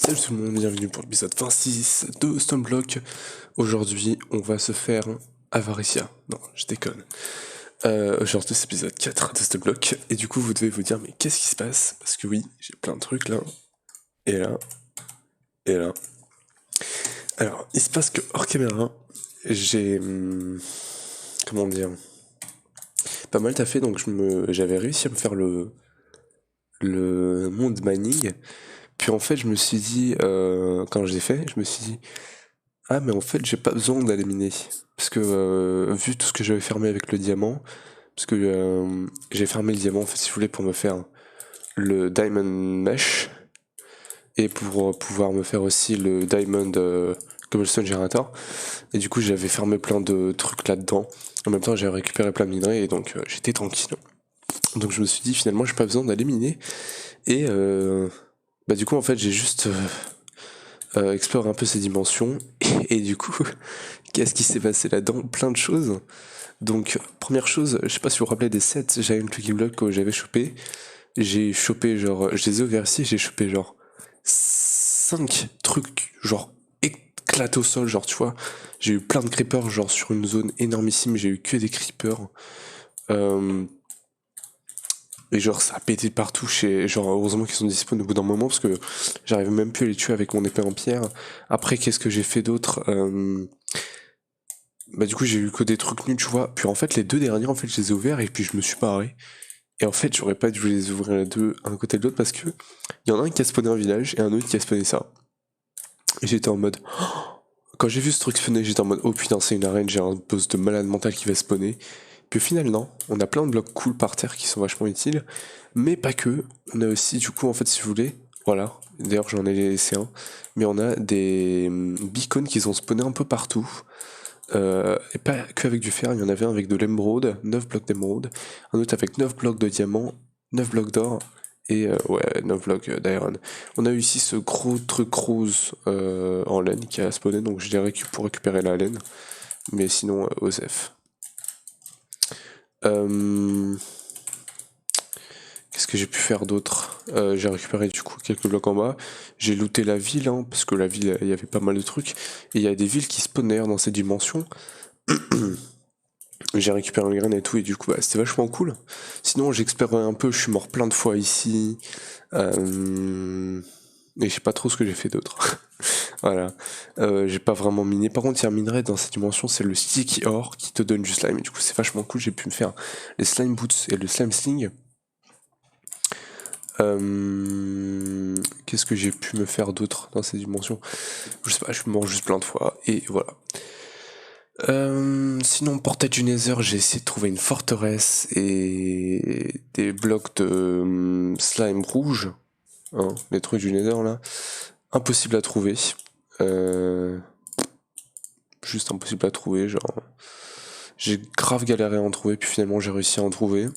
Salut tout le monde, bienvenue pour l'épisode 26 de Stoneblock. Aujourd'hui, on va se faire Avaricia. Non, je déconne. Aujourd'hui, c'est l'épisode 4 de Stoneblock. Et du coup, vous devez vous dire, mais qu'est-ce qui se passe? Parce que oui, j'ai plein de trucs là, et là, et là. Alors, il se passe que hors caméra, j'ai... comment dire? Pas mal taffé, donc j'avais réussi à me faire le monde mining. Puis en fait, je me suis dit, quand je l'ai fait, je me suis dit, ah, mais en fait, j'ai pas besoin d'aller miner. Parce que, vu tout ce que j'avais fermé avec le diamant, parce que j'ai fermé le diamant, en fait, si vous voulez, pour me faire le Diamond Mesh, et pour pouvoir me faire aussi le Diamond Cobblestone Generator. Et du coup, j'avais fermé plein de trucs là-dedans. En même temps, j'avais récupéré plein de minerais, et donc j'étais tranquille. Donc je me suis dit, finalement, j'ai pas besoin d'aller miner. Et bah du coup, en fait, j'ai juste exploré un peu ces dimensions. Et du coup, qu'est-ce qui s'est passé là-dedans? Plein de choses. Donc, première chose, je sais pas si vous vous rappelez des sets Giant Lucky Block que j'avais chopé. J'ai chopé genre, je les ai ouverts ici, j'ai chopé genre 5 trucs, genre éclatés au sol, genre tu vois. J'ai eu plein de creepers, genre sur une zone énormissime, j'ai eu que des creepers. Euh, et genre ça a pété partout genre heureusement qu'ils sont disponibles au bout d'un moment parce que j'arrive même plus à les tuer avec mon épée en pierre. Après, qu'est-ce que j'ai fait d'autre? Bah du coup j'ai eu que des trucs nuls, tu vois. Puis en fait les deux derniers, en fait je les ai ouverts et puis je me suis barré. Et en fait j'aurais pas dû les ouvrir les deux un côté de l'autre parce que il y en a un qui a spawné un village et un autre qui a spawné ça. Et j'étais en mode, quand j'ai vu ce truc spawner, j'étais en mode oh putain c'est une arène, j'ai un boss de malade mental qui va spawner. Puis au final non, on a plein de blocs cool par terre qui sont vachement utiles, mais pas que. On a aussi du coup en fait si vous voulez, voilà, d'ailleurs j'en ai laissé un, mais on a des beacons qui sont spawnés un peu partout. Et pas que avec du fer, il y en avait un avec de l'émeraude, 9 blocs d'émeraude, un autre avec 9 blocs de diamant, 9 blocs d'or, et ouais, 9 blocs d'iron. On a eu ici ce gros truc rose en laine qui a spawné, donc je l'ai pour récupérer la laine, mais sinon, Osef. Qu'est-ce que j'ai pu faire d'autre? J'ai récupéré du coup quelques blocs en bas. J'ai looté la ville, hein, parce que la ville, il y avait pas mal de trucs. Et il y a des villes qui spawnaient dans ces dimensions. J'ai récupéré un grain et tout, et du coup, bah, c'était vachement cool. Sinon, j'explorais un peu, je suis mort plein de fois ici. Et je sais pas trop ce que j'ai fait d'autre. Voilà. J'ai pas vraiment miné. Par contre, il y a un minerai dans cette dimension, c'est le sticky ore qui te donne du slime. Et du coup, c'est vachement cool. J'ai pu me faire les slime boots et le slime sling. Qu'est-ce que j'ai pu me faire d'autre dans cette dimension? Je sais pas, je suis mort juste plein de fois. Et voilà. Sinon, portail du Nether, j'ai essayé de trouver une forteresse et des blocs de slime rouge, hein, les trucs du Nether là. Impossible à trouver. Euh, Juste impossible à trouver, genre. J'ai grave galéré à en trouver, puis finalement j'ai réussi à en trouver.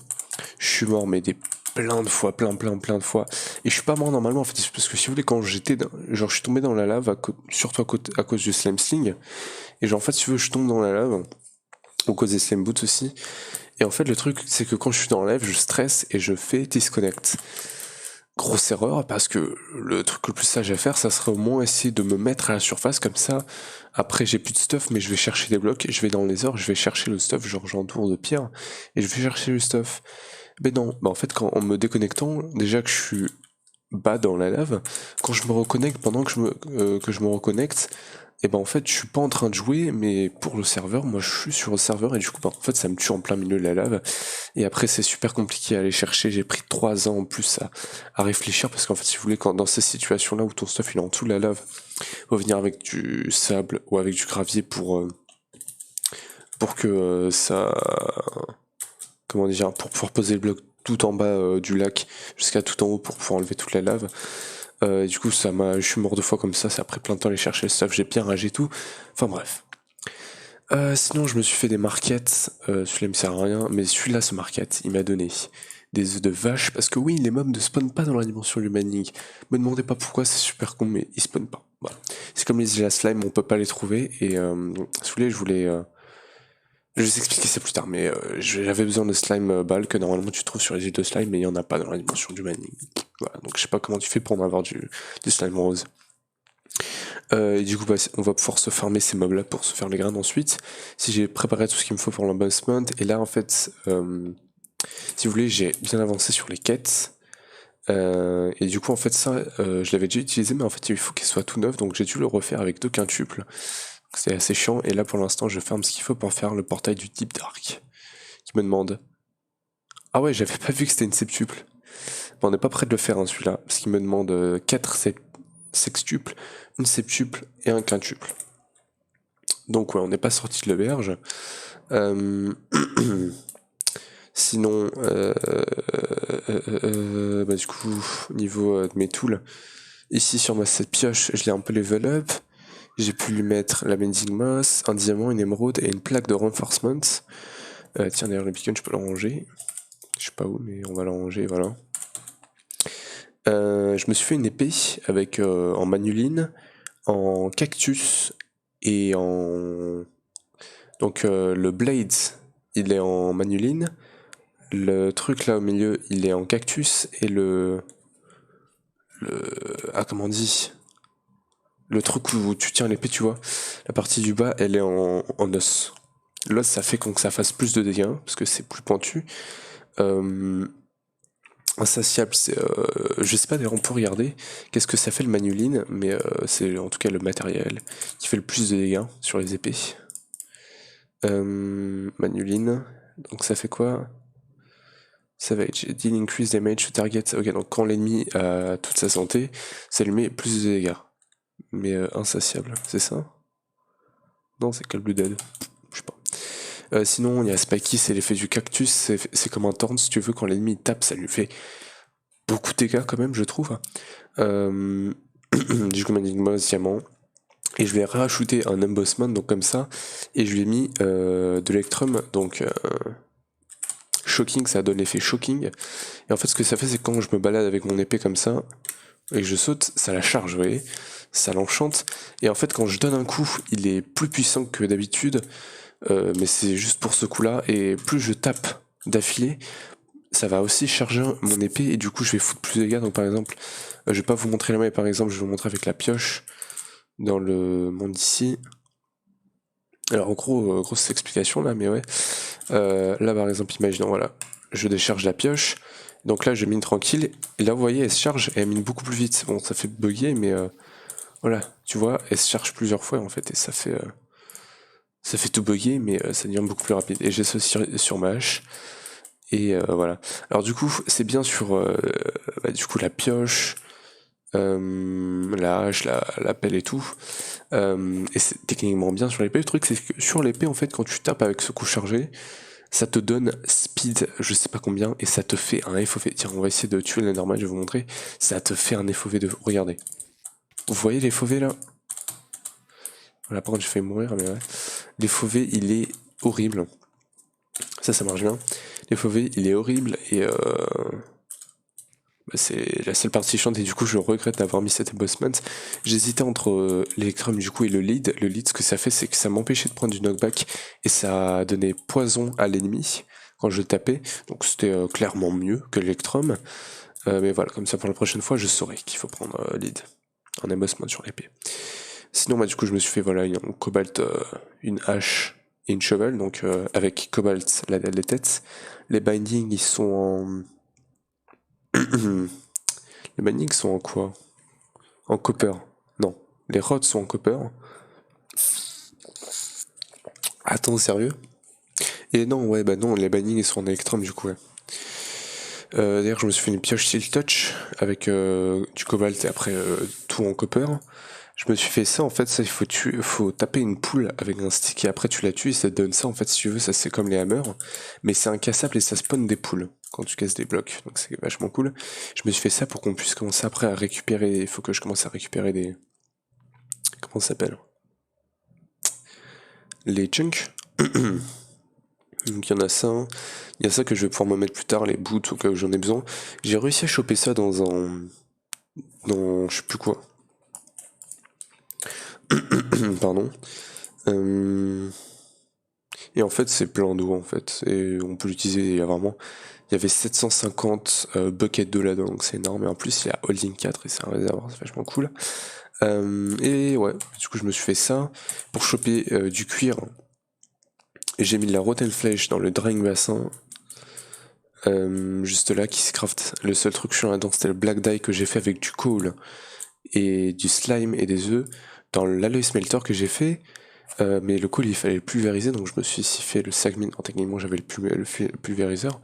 Je suis mort, mais des plein de fois, plein de fois. Et je suis pas mort normalement en fait, parce que si vous voulez, quand j'étais genre je suis tombé dans la lave, surtout à cause du slime sling. Et genre en fait, si tu veux, je tombe dans la lave. Au cause des slime boots aussi. Et en fait, le truc, c'est que quand je suis dans la live, je stresse et je fais disconnect. Grosse erreur, parce que le truc le plus sage à faire, ça serait au moins essayer de me mettre à la surface, comme ça, après j'ai plus de stuff, mais je vais chercher des blocs, je vais dans les ores, je vais chercher le stuff, genre j'entoure de pierre, et je vais chercher le stuff. Mais non, bah en fait, en me déconnectant, déjà que je suis bas dans la lave, quand je me reconnecte, pendant que je me reconnecte, et ben en fait je suis pas en train de jouer, mais pour le serveur, moi je suis sur le serveur et du coup bah, en fait ça me tue en plein milieu de la lave. Et après c'est super compliqué à aller chercher, j'ai pris 3 ans en plus à réfléchir parce qu'en fait si vous voulez, quand dans ces situations là où ton stuff il est en dessous de la lave, faut venir avec du sable ou avec du gravier pour que ça, comment dire, pour pouvoir poser le bloc tout en bas du lac jusqu'à tout en haut pour pouvoir enlever toute la lave. Et du coup, je suis mort 2 fois comme ça a pris plein de temps à aller chercher le stuff, j'ai bien ragé tout. Enfin bref. Sinon, je me suis fait des marquettes. Celui-là me sert à rien, mais celui-là, ce market, il m'a donné des œufs de vache. Parce que oui, les mobs ne spawnent pas dans la dimension du mining. Me demandez pas pourquoi, c'est super con, mais ils spawnent pas. Voilà. C'est comme les îles à slime, on peut pas les trouver. Et celui-là, je voulais. Je vais vous expliquer ça plus tard, mais j'avais besoin de slime ball que normalement tu trouves sur les îles de slime, mais il y en a pas dans la dimension du mining. Voilà, donc je sais pas comment tu fais pour en avoir du slime rose. Et du coup, bah, on va pouvoir se farmer ces mobs là pour se faire les grades ensuite. Si j'ai préparé tout ce qu'il me faut pour l'embossment, et là en fait, si vous voulez, j'ai bien avancé sur les quêtes. Et du coup, en fait, ça, je l'avais déjà utilisé, mais en fait, il faut qu'il soit tout neuf, donc j'ai dû le refaire avec 2 quintuples. C'est assez chiant, et là pour l'instant, je farme ce qu'il faut pour faire le portail du type Dark. Qui me demande. Ah ouais, j'avais pas vu que c'était une septuple. Bon, on n'est pas prêt de le faire, hein, celui-là, parce qu'il me demande 4 sextuples, une septuple et un quintuple. Donc ouais, on n'est pas sorti de l'auberge. Sinon, bah du coup, au niveau de mes tools, ici sur ma cette pioche, je l'ai un peu level up. J'ai pu lui mettre la Mending Moss, un diamant, une émeraude et une plaque de reinforcement. Tiens, d'ailleurs, le beacon, je peux le ranger. Je sais pas où, mais on va le ranger, voilà. Je me suis fait une épée avec en manuline, en cactus et en... Donc le blade, il est en manuline. Le truc là au milieu, il est en cactus. Et ah, comment on dit? Le truc où tu tiens l'épée, tu vois. La partie du bas, elle est en os. L'os, ça fait que ça fasse plus de dégâts, parce que c'est plus pointu. Insatiable, c'est... je sais pas, d'ailleurs, on peut regarder qu'est-ce que ça fait le manuline, mais c'est en tout cas le matériel qui fait le plus de dégâts sur les épées. Manuline, donc ça fait quoi? Savage, deal increase damage to target. Ok, donc quand l'ennemi a toute sa santé, ça lui met plus de dégâts. Mais insatiable, c'est ça? Non, c'est Call Blooded. Je sais pas. Sinon, il y a Spiky, c'est l'effet du cactus. C'est comme un torn, si tu veux, quand l'ennemi tape, ça lui fait beaucoup de dégâts quand même, je trouve. Du coup, Magic Moss, diamant. Et je lui ai rajouté un embossment, donc comme ça. Et je lui ai mis de l'electrum, donc shocking, ça donne l'effet shocking. Et en fait, ce que ça fait, c'est que quand je me balade avec mon épée comme ça, et que je saute, ça la charge, vous voyez, ça l'enchante. Et en fait, quand je donne un coup, il est plus puissant que d'habitude, mais c'est juste pour ce coup-là. Et plus je tape d'affilée, ça va aussi charger mon épée, et du coup, je vais foutre plus de dégâts. Donc, par exemple, je vais pas vous montrer la main, mais par exemple, je vais vous montrer avec la pioche dans le monde ici. Alors, en gros, grosse explication là, mais ouais. Là, par exemple, imaginons, voilà, je décharge la pioche. Donc là, je mine tranquille. Et là, vous voyez, elle se charge et elle mine beaucoup plus vite. Bon, ça fait bugger, mais voilà, tu vois, elle se charge plusieurs fois en fait. Et ça fait tout bugger, mais ça devient beaucoup plus rapide. Et j'ai ça sur ma hache. Et voilà. Alors du coup, c'est bien sur du coup la pioche, la hache, la pelle et tout. Et c'est techniquement bien sur l'épée. Le truc, c'est que sur l'épée, en fait, quand tu tapes avec ce coup chargé, ça te donne speed, je sais pas combien, et ça te fait un FOV. Tiens, on va essayer de tuer le normal, je vais vous montrer. Ça te fait un FOV de... Regardez. Vous voyez les FOV là? Voilà, par contre, j'ai fait mourir, mais ouais. Les FOV, il est horrible. Ça marche bien. Les FOV, il est horrible, et c'est la seule partie chiante, et du coup, je regrette d'avoir mis cet embossment. J'hésitais entre l'Electrum, du coup, et le lead. Le lead, ce que ça fait, c'est que ça m'empêchait de prendre du knockback, et ça donnait poison à l'ennemi quand je tapais, donc c'était clairement mieux que l'Electrum, mais voilà, comme ça pour la prochaine fois je saurai qu'il faut prendre lead, en embossment sur l'épée. Sinon bah du coup je me suis fait voilà une cobalt, une hache et une shovel, donc avec cobalt les têtes. Les bindings ils sont en... les bindings sont en quoi? En copper. Non, les rods sont en copper. Attends, sérieux? Et non, ouais, bah non, les bindings ils sont en electrum du coup, ouais. D'ailleurs, je me suis fait une pioche Steel Touch avec du cobalt et après tout en copper. Je me suis fait ça, en fait, ça, faut taper une poule avec un stick et après tu la tues et ça te donne ça, en fait, si tu veux, ça c'est comme les hammers, mais c'est incassable et ça spawn des poules quand tu casses des blocs, donc c'est vachement cool. Je me suis fait ça pour qu'on puisse commencer après à récupérer, il faut que je commence à récupérer des... Comment ça s'appelle? Les chunks. Donc il y en a ça, il y a ça que je vais pouvoir me mettre plus tard, les boots au cas où j'en ai besoin. J'ai réussi à choper ça dans un... dans je sais plus quoi. Pardon. Et en fait c'est plein d'eau en fait, et on peut l'utiliser, il y a vraiment... Il y avait 750 buckets d'eau là-dedans, donc c'est énorme, et en plus il y a Holding 4 et c'est un réservoir, c'est vachement cool. Et ouais, du coup je me suis fait ça pour choper du cuir. Et j'ai mis de la rotten flèche dans le drying bassin. Juste là qui se craft. Le seul truc chiant là-dedans c'était le black dye que j'ai fait avec du coal et du slime et des œufs dans l'alloy smelter que j'ai fait. Mais le coal il fallait le pulvériser donc je me suis ici fait le sagmin. Techniquement j'avais le pulvériseur.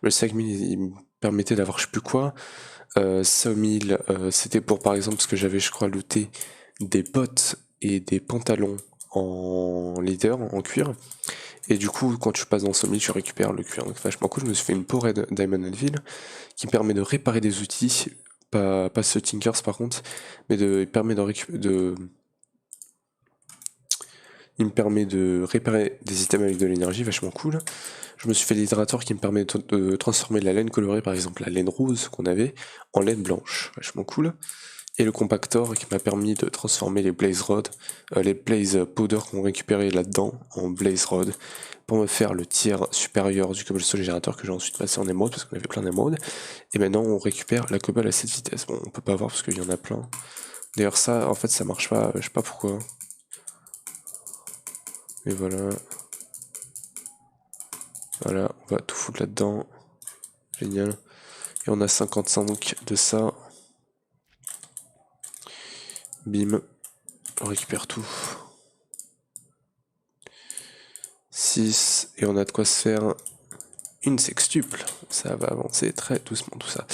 Le sagmin il me permettait d'avoir je sais plus quoi. Sawmill c'était pour par exemple ce que j'avais je crois looté des bottes et des pantalons en leader, en cuir. Et du coup, quand tu passes dans Sawmill, tu récupères le cuir. Donc, vachement cool. Je me suis fait une peau red Diamond Anvil qui permet de réparer des outils. Pas ce Tinkers par contre, mais il permet il me permet de réparer des items avec de l'énergie, vachement cool. Je me suis fait l'hydrator qui me permet de transformer la laine colorée, par exemple la laine rose qu'on avait, en laine blanche, vachement cool. Et le compactor qui m'a permis de transformer les blaze rods, les blaze powder qu'on récupérait là-dedans en blaze rod pour me faire le tiers supérieur du cobblestone générateur que j'ai ensuite passé en émeraude parce qu'on avait plein d'émeraudes. Et maintenant on récupère la cobble à cette vitesse. Bon, on peut pas voir parce qu'il y en a plein. D'ailleurs ça, en fait ça marche pas, je sais pas pourquoi. Et voilà. Voilà, on va tout foutre là-dedans. Génial. Et on a 55 de ça. Bim. On récupère tout. 6. Et on a de quoi se faire une sextuple. Ça va avancer très doucement tout ça.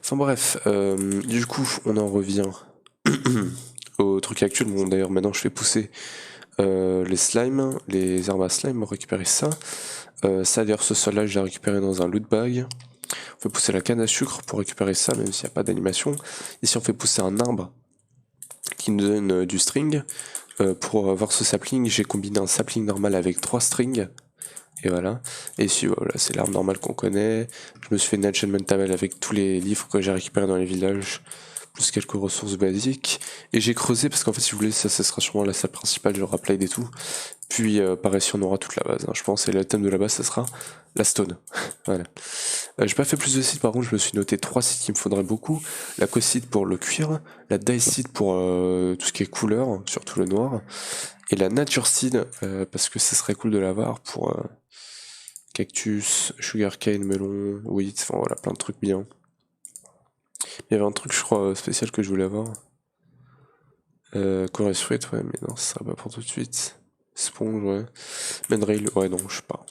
Enfin bref, du coup on en revient au truc actuel. Bon d'ailleurs maintenant je fais pousser les slimes, les herbes à slime, pour récupérer ça. Ça d'ailleurs ce sol là je l'ai récupéré dans un loot bag. On fait pousser la canne à sucre pour récupérer ça même s'il n'y a pas d'animation. Ici on fait pousser un arbre qui nous donne du string. Pour avoir ce sapling j'ai combiné un sapling normal avec 3 strings. Et voilà. Et ici, voilà, c'est l'arme normale qu'on connaît. Je me suis fait une enchantment table avec tous les livres que j'ai récupérés dans les villages, plus quelques ressources basiques. Et j'ai creusé parce qu'en fait, si vous voulez, ça sera sûrement la salle principale, genre upload et tout. Puis par ici, on aura toute la base, hein, je pense. Et le thème de la base, ça sera la stone. Voilà. J'ai pas fait plus de sites, par contre, je me suis noté 3 sites qu'il me faudrait beaucoup. La co-site pour le cuir, la dye site pour tout ce qui est couleur, surtout le noir. Et la nature seed, parce que ce serait cool de l'avoir pour cactus, sugarcane, melon, wheat, enfin voilà, plein de trucs bien. Il y avait un truc, je crois, spécial que je voulais avoir. Chorus Fruit, ouais, mais non, ce sera pas pour tout de suite. Sponge, ouais. Menrail, ouais, non, je sais pas.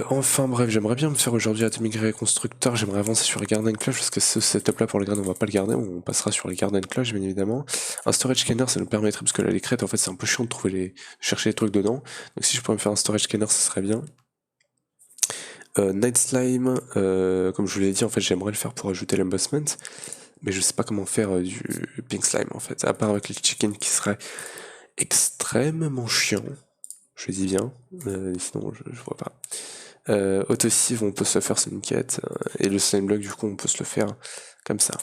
Enfin bref, j'aimerais bien me faire aujourd'hui Atomic Ray Constructor, j'aimerais avancer sur les Garden Clutch parce que ce setup là pour les graines on va pas le garder, on passera sur les Garden Clutch bien évidemment. Un storage scanner ça nous permettrait, parce que là les crêtes en fait c'est un peu chiant de chercher les trucs dedans, donc si je pourrais me faire un storage scanner ça serait bien. Night Slime, comme je vous l'ai dit en fait j'aimerais le faire pour ajouter l'embossment, mais je sais pas comment faire du Pink Slime en fait, à part avec les chicken qui serait extrêmement chiant. Je dis bien, sinon je vois pas. Autosieve, on peut se le faire, c'est une quête. Et le slime block, du coup, on peut se le faire comme ça.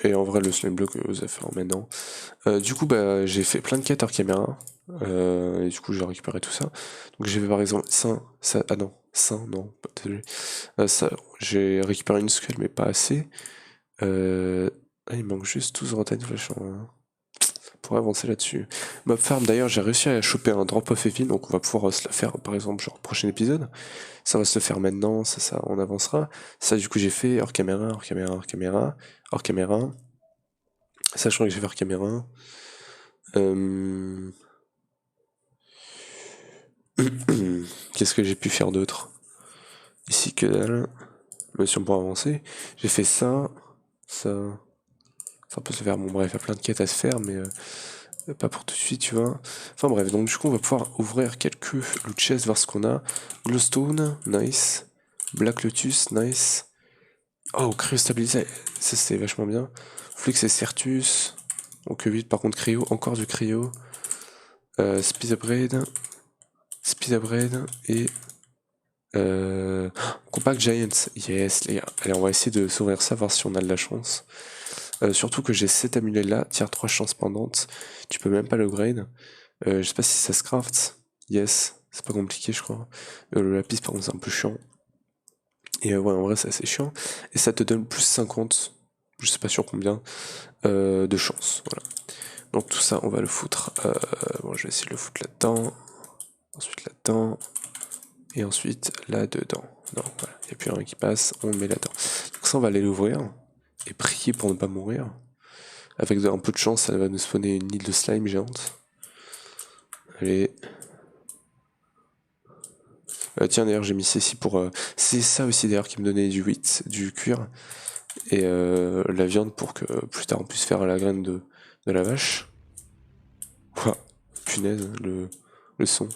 Et en vrai, le slime block, vous allez faire maintenant. Du coup, bah, j'ai fait plein de quêtes hors caméra. Et du coup, j'ai récupéré tout ça. Donc, j'ai fait par exemple ça, ah non, non, désolé. Ça, j'ai récupéré une skull, mais pas assez. Ah, il manque juste 12 rotten flash pour avancer là-dessus. Mob Farm, d'ailleurs, j'ai réussi à choper un drop off heavy, donc on va pouvoir se la faire, par exemple, genre prochain épisode. Ça va se faire maintenant, ça, on avancera. Ça, du coup, j'ai fait hors caméra, hors caméra, hors caméra, hors caméra. Sachant que j'ai fait hors caméra. Qu'est-ce que j'ai pu faire d'autre? Ici, que dalle. Mais si on peut avancer. J'ai fait ça, ça. Ça peut se faire. Bon, bref, il y a plein de quêtes à se faire, mais pas pour tout de suite, tu vois. Enfin bref, donc du coup, on va pouvoir ouvrir quelques loot chests, voir ce qu'on a. Glowstone, nice. Black Lotus, nice. Oh, cryo stabilisé, ça c'est vachement bien. Flux et Certus. Donc 8 par contre cryo, encore du cryo. Speed upgrade. Speed upgrade et Compact Giants. Yes les gars. Allez, on va essayer de s'ouvrir ça, voir si on a de la chance. Surtout que j'ai cet amulet là, tiers 3 chances pendantes. Tu peux même pas l'upgrade. Je sais pas si ça se craft. Yes, c'est pas compliqué je crois. Le lapis par contre c'est un peu chiant. Et ouais, en vrai c'est assez chiant. Et ça te donne plus 50 je sais pas sur combien, de chance. Voilà. Donc tout ça, on va le foutre. Bon, je vais essayer de le foutre là-dedans. Ensuite là-dedans. Et ensuite là-dedans. Non, voilà, il n'y a plus rien qui passe, on le met là-dedans. Donc ça, on va aller l'ouvrir et prier pour ne pas mourir. Avec un peu de chance, ça va nous spawner une île de slime géante. Allez. Tiens, d'ailleurs, j'ai mis ceci pour... c'est ça aussi, d'ailleurs, qui me donnait du wheat, du cuir. Et la viande pour que plus tard on puisse faire la graine de la vache. Ouah, punaise, le son.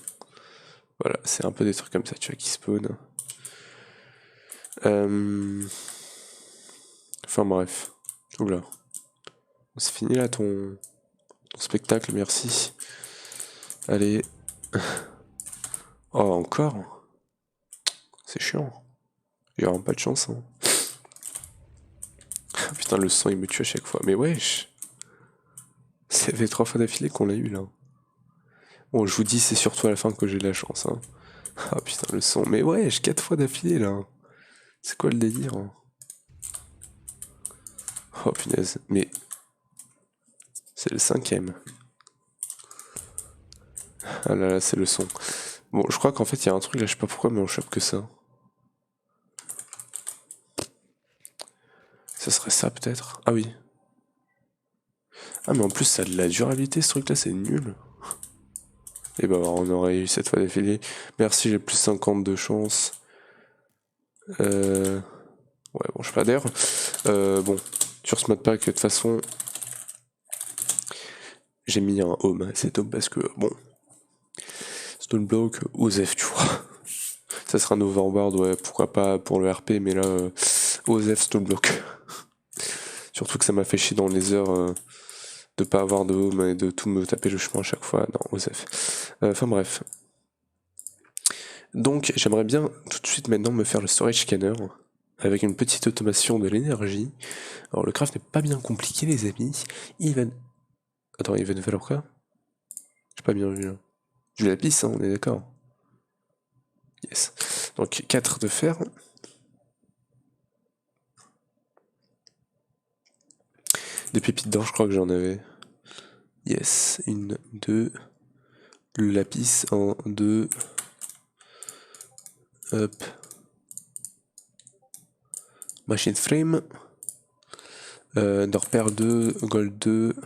Voilà, c'est un peu des trucs comme ça, tu vois, qui spawn. Enfin bref. Oula. C'est fini là ton spectacle, merci. Allez. Oh, encore? C'est chiant. Il y aura pas de chance, hein. Putain, le sang il me tue à chaque fois. Mais wesh! Ça fait 3 fois d'affilée qu'on l'a eu là. Bon, je vous dis, c'est surtout à la fin que j'ai de la chance, hein. Ah putain, le son. Mais wesh, 4 fois d'affilée là. C'est quoi le délire, hein? Oh punaise, mais c'est le 5ème. Ah là là, c'est le son. Bon, je crois qu'en fait, il y a un truc là, je sais pas pourquoi, mais on chope que ça. Ça serait ça peut-être? Ah oui. Ah mais en plus, ça a de la durabilité ce truc là, c'est nul. Et bah, on aurait eu cette fois d'affilée. Merci, j'ai plus 50 de chance. Ouais, bon, je sais pas. D'ailleurs, bon, sur ce mode pack, de toute façon, j'ai mis un home. C'est top parce que, bon, Stoneblock, Osef, tu vois. Ça sera un overboard, ouais, pourquoi pas pour le RP, mais là, Osef, Stoneblock. Surtout que ça m'a fait chier dans les heures de pas avoir de home et de tout me taper le chemin à chaque fois. Non, Osef. Enfin bref. Donc, j'aimerais bien tout de suite maintenant me faire le storage scanner avec une petite automation de l'énergie. Alors, le craft n'est pas bien compliqué, les amis. Attends, il va nous falloir quoi? J'ai pas bien vu là. Du lapis, hein, on est d'accord. Yes. Donc 4 de fer. Des pépites d'or, je crois que j'en avais. Yes. 1, 2. Le lapis en 2. Hop. Machine frame. D'or perle 2. Gold 2.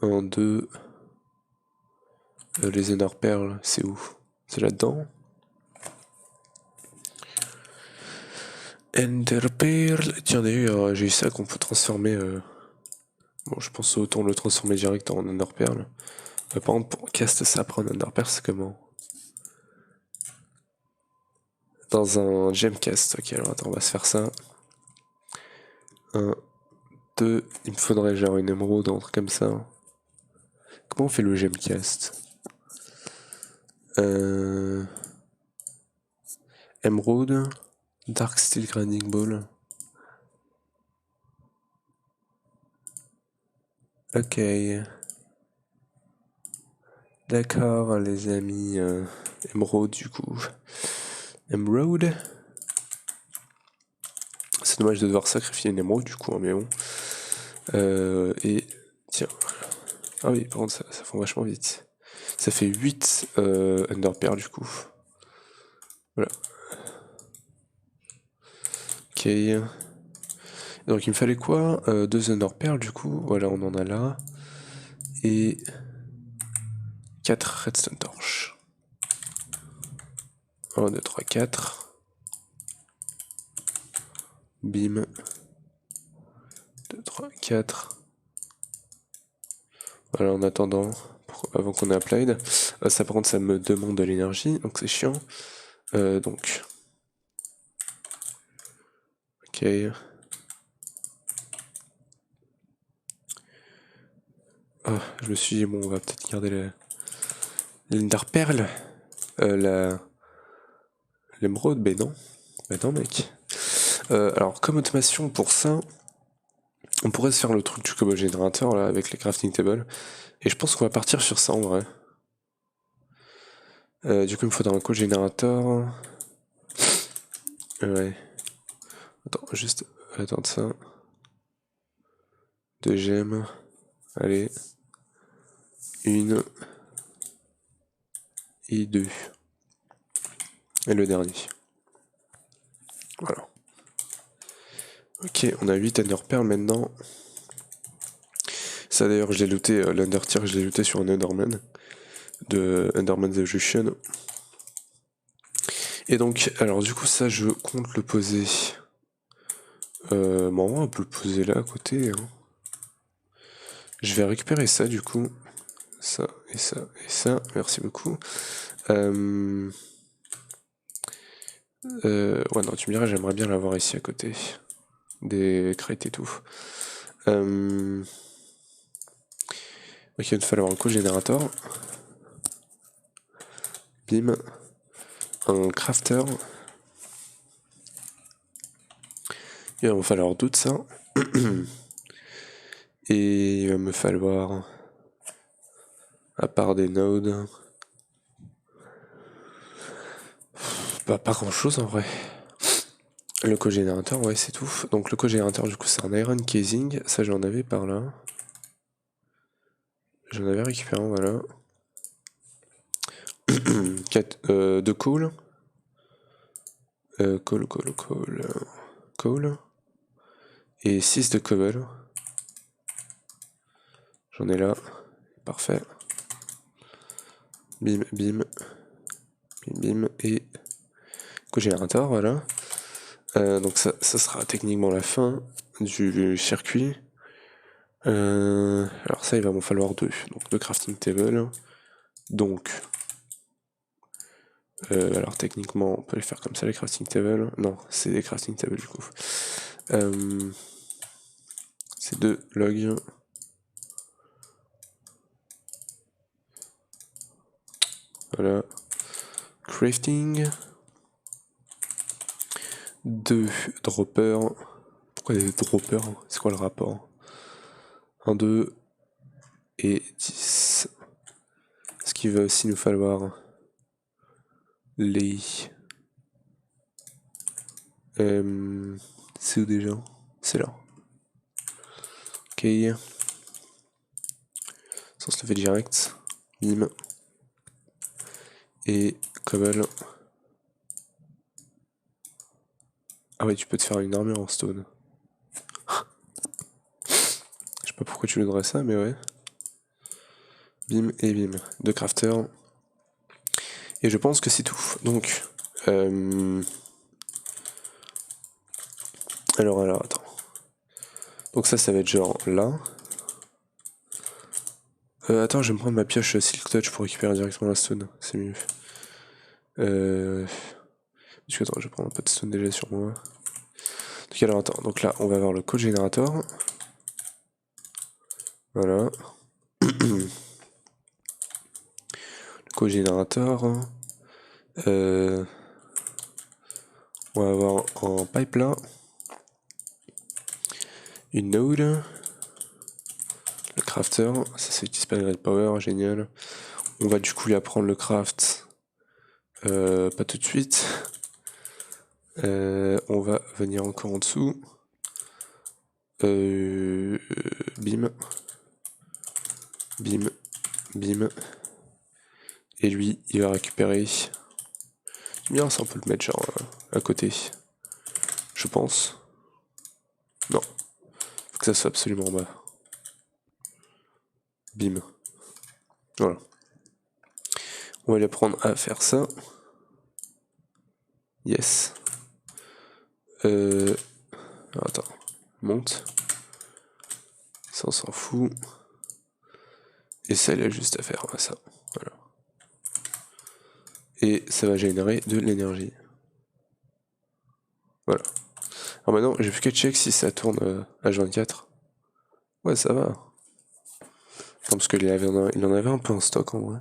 En 2. Les énormes perles, c'est où? C'est là-dedans. Ender Pearl. Tiens, d'ailleurs, j'ai eu ça qu'on peut transformer. Bon, je pense autant le transformer direct en Ender Pearl. Par contre, pour cast ça après en Ender Pearl, c'est comment? Dans un Gemcast. Ok, alors attends, on va se faire ça. 1, 2. Il me faudrait genre une émeraude, un truc comme ça. Comment on fait le Gemcast? Emerald. Dark Steel Grinding Ball. Ok. D'accord, les amis. Emerald, du coup. Emerald. C'est dommage de devoir sacrifier une émeraude, du coup, hein, mais bon. Et tiens. Ah oui, par contre, ça fond vachement vite. Ça fait 8 Ender Pearl, du coup. Voilà. Ok. Donc il me fallait quoi? 2 Ender Pearl, du coup. Voilà, on en a là. Et 4 Redstone Torch. 1, 2, 3, 4. Bim. 2, 3, 4. Voilà, en attendant, avant qu'on ait applied. Ça, par contre, ça me demande de l'énergie, donc c'est chiant. Donc. Ok. Ah, je me suis dit, bon, on va peut-être garder l'Ender Pearl. L'émeraude, ben non. Ben non, mec. Alors, comme automation pour ça, on pourrait se faire le truc du combo générateur là avec les crafting tables. Et je pense qu'on va partir sur ça en vrai. Du coup, il me faudra un co-générateur. Ouais. Attends, juste attendre ça. 2 gemmes. Allez. 1. Et 2. Et le dernier. Voilà. Ok, on a 8 Ender Pearl maintenant. Ça d'ailleurs, je l'ai looté, l'Under Tier, je l'ai looté sur un Enderman. De Enderman's Evolution. Et donc, alors du coup, ça, je compte le poser. Bon, on peut le poser là à côté. Hein. Je vais récupérer ça du coup. Ça et ça et ça. Merci beaucoup. Ouais, non, tu me dirais, j'aimerais bien l'avoir ici à côté. Des crêtes et tout. Ok, il va falloir un cogénérateur. Bim. Un crafter. Il va me falloir tout ça. Et il va me falloir, à part des nodes, bah, pas grand chose en vrai. Le cogénérateur, ouais, c'est tout. Donc le cogénérateur, du coup, c'est un iron casing. Ça, j'en avais par là. J'en avais récupéré un, voilà. 2 coal. Coal. Et 6 de cobble. J'en ai là. Parfait. Bim, bim. Bim, bim. Et cogénérateur, voilà. Donc ça sera techniquement la fin du circuit. Alors ça, il va m'en falloir 2. Donc le crafting table. Donc, alors techniquement, on peut les faire comme ça, les crafting tables. Non, c'est des crafting tables du coup. C'est 2 logs. Voilà. Crafting. 2 droppers. Pourquoi des droppers? C'est quoi le rapport? 1, 2 et 10. Ce qui va aussi nous falloir les... c'est où déjà? C'est là. Ok. Ça on se le fait direct. Bim. Et cobble. Ah ouais, tu peux te faire une armure en stone. Je sais pas pourquoi tu voudrais ça, mais ouais. Bim et bim. 2 crafters. Et je pense que c'est tout. Donc, alors, attends. Donc ça va être genre là. Attends, je vais me prendre ma pioche Silk Touch pour récupérer directement la stone. C'est mieux. Parce que attends, je vais prendre un peu de stone déjà sur moi. Donc alors attends, donc là on va avoir le code générateur. Voilà. Le code générateur. On va avoir en pipe là. Une node. Le crafter, ça c'est Dispel Power, génial. On va du coup lui apprendre le craft. Pas tout de suite. On va venir encore en dessous. Bim. Bim. Bim. Et lui, il va récupérer. Bien, ça on peut le mettre genre à côté. Je pense. Non. Faut que ça soit absolument en bas. Bim. Voilà. On va lui apprendre à faire ça. Yes. Attends. Monte. Ça on s'en fout. Et ça il a juste à faire ça. Voilà. Et ça va générer de l'énergie. Voilà. Alors maintenant, j'ai plus qu'à check si ça tourne H24. Ouais, ça va. Non, parce qu'il en avait un peu en stock en vrai.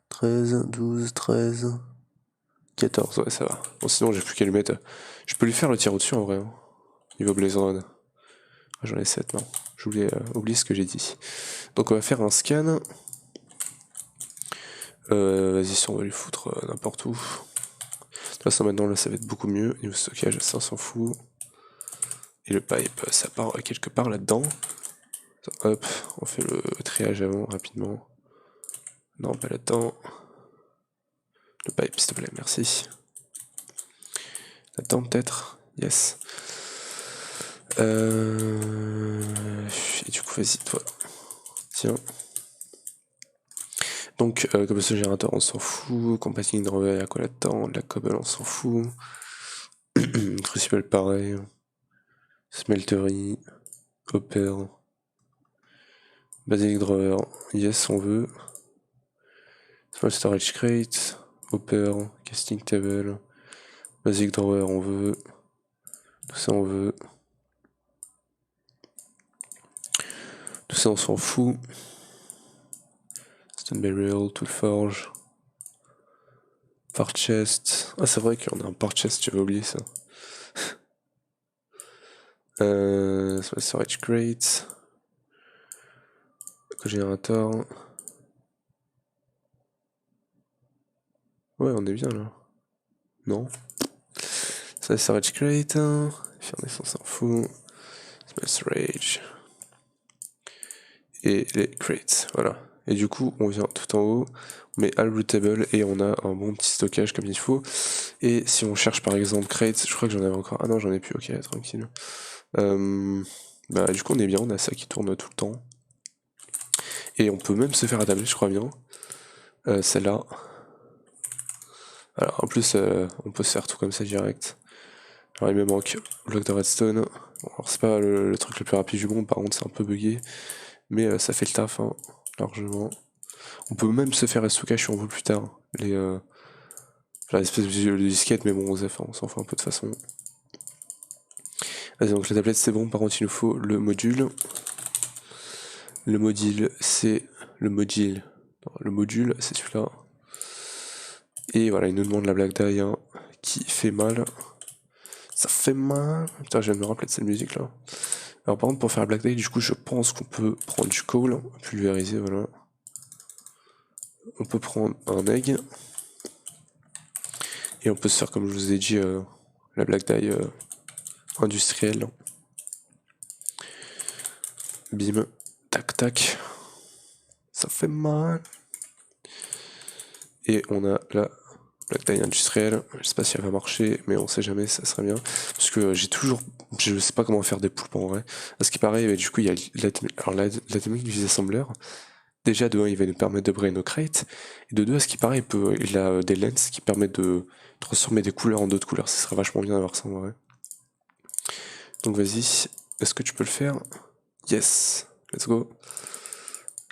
13, 12, 13, 14, ouais, ça va. Bon, sinon, j'ai plus qu'à lui mettre. Je peux lui faire le tir au-dessus en vrai. Hein. Niveau Blaze Rod. Ah, j'en ai 7, non. J'ai oublié ce que j'ai dit. Donc, on va faire un scan. Vas-y, si on va lui foutre n'importe où. De toute façon, maintenant, là, ça va être beaucoup mieux. Niveau stockage, ça, on s'en fout. Et le pipe, ça part quelque part là-dedans. Hop, on fait le triage avant rapidement. Non, pas là-dedans. Le pipe, s'il te plaît, merci. Là-dedans, peut-être. Yes. Et du coup, vas-y, toi. Tiens. Donc, comme ce générateur, on s'en fout. Compacting driver, il y a quoi là-dedans? La cobble, on s'en fout. Crucible, pareil. Smeltery. Hopper. Basic drawer, yes, on veut. Small storage crate. Hopper. Casting table. Basic drawer, on veut. Tout ça, on veut. Tout ça, on s'en fout. Stone Burial, Tool Forge. Part Chest. Ah, c'est vrai qu'on a un Part Chest, j'avais oublié ça. Storage Crate. Cogénérateur. Ouais, on est bien là. Non. Ça, Storage Crate. Furnace, on s'en fout. Small Storage. Et les crates, voilà. Et du coup, on vient tout en haut, on met all rootable et on a un bon petit stockage comme il faut. Et si on cherche par exemple crates, je crois que j'en avais encore. Ah non, j'en ai plus, ok, tranquille. Bah, du coup, on est bien, on a ça qui tourne tout le temps. Et on peut même se faire adapter, je crois bien. Celle-là. Alors, en plus, on peut se faire tout comme ça direct. Alors, il me manque bloc de redstone. Bon, alors, c'est pas le truc le plus rapide du monde, par contre, c'est un peu bugué. Mais ça fait le taf, hein, largement. On peut même se faire un stockage si on veut plus tard. L'espèce de disquette, mais bon, on s'en fout un peu de façon. Vas-y, donc la tablette c'est bon, par contre il nous faut le module. Le module, c'est le module. Le module, c'est celui-là. Et voilà, il nous demande la black die hein, qui fait mal. Ça fait mal. Putain, je viens de me rappeler de cette musique là. Alors par contre, pour faire la black die, du coup, je pense qu'on peut prendre du coal, pulvériser, voilà. On peut prendre un egg. Et on peut se faire, comme je vous ai dit, la black die industrielle. Bim, tac tac. Ça fait mal. Et on a la black die industrielle. Je sais pas si elle va marcher, mais on sait jamais, ça serait bien. Parce que je sais pas comment faire des poulpes en vrai. À ce qui paraît, du coup, il y a l'atomique du assembleur. Déjà, de 1, il va nous permettre de brailler nos crates. Et de 2, à ce qui paraît, il a des lens qui permettent de transformer des couleurs en d'autres couleurs. Ça serait vachement bien d'avoir ça en vrai. Donc vas-y, est-ce que tu peux le faire? Yes, let's go.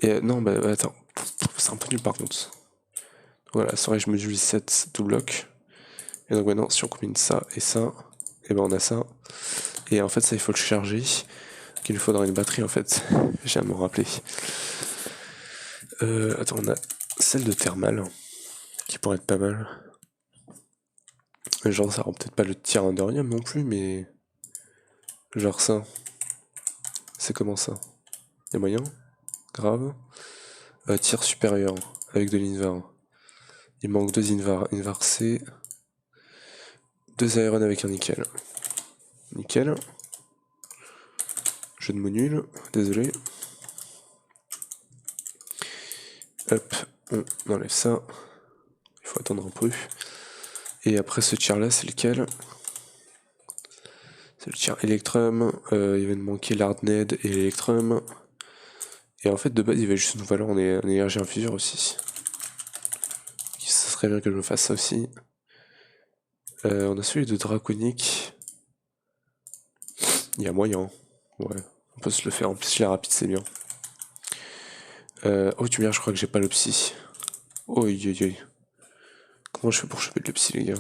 Et non, bah attends, c'est un peu nul par contre. Voilà, storage module 7 to block. Et donc maintenant, si on combine ça et ça, et ben on a ça. Et en fait, ça il faut le charger. Qu'il nous faudra une batterie en fait. J'ai à me rappeler. Attends, on a celle de thermal qui pourrait être pas mal. Genre, ça rend peut-être pas le tir underium non plus, mais. Genre ça. C'est comment ça? Y'a moyen? Grave. Tir supérieur avec de l'invar. Il manque 2 invar. Invar C. 2 iron avec un nickel. Nickel. Jeu de mots nul, désolé. Hop, on enlève ça. Il faut attendre un peu. Et après ce tir là, c'est lequel? C'est le tir Electrum. Il va nous manquer l'Hardned et l'Electrum. Et en fait, de base, il va juste nous valoir en énergie infuseur aussi. Ça serait bien que je me fasse ça aussi. On a celui de Draconic. Il y a moyen. Ouais, on peut se le faire. En plus, il est rapide, c'est bien. Oh, tu me dis, je crois que j'ai pas le psy. Oh, comment je fais pour choper de l'opsie, les gars?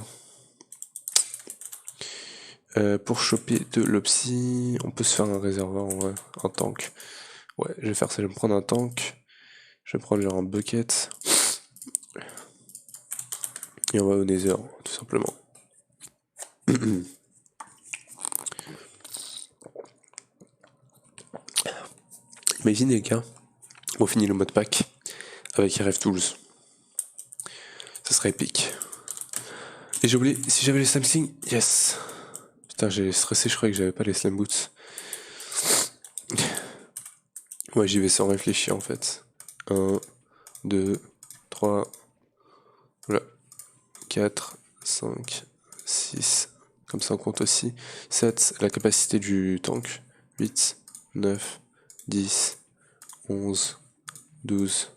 Pour choper de l'opsie, on peut se faire un réservoir en vrai, un tank. Ouais, je vais faire ça, je vais me prendre un tank. Je vais prendre genre un bucket. Et on va au nether, tout simplement. Imagine les gars, on finit le mode pack avec RF Tools. Ça serait épique. Et j'ai oublié, si j'avais les Samsung, yes. Putain, Putain, j'ai stressé, je croyais que j'avais pas les slam boots. Ouais, j'y vais sans réfléchir en fait. 1, 2, 3, voilà. 4, 5, 6, comme ça on compte aussi. 7, la capacité du tank. 8, 9, 10, 11, 12,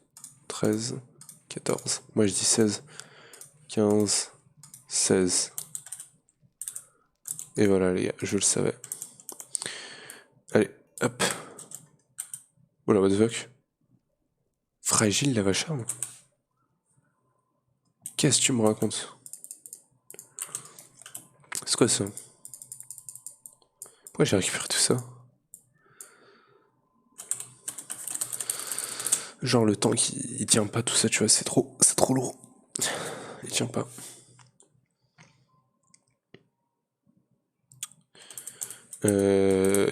13, 14. Moi je dis 16, 15, 16. Et voilà les gars, je le savais. Allez, hop. Oula, what the fuck. Fragile la vache arme. Qu'est-ce que tu me racontes? C'est quoi ça? Pourquoi j'ai récupéré tout ça? Genre le tank il tient pas tout ça, tu vois, c'est trop lourd. Il tient pas.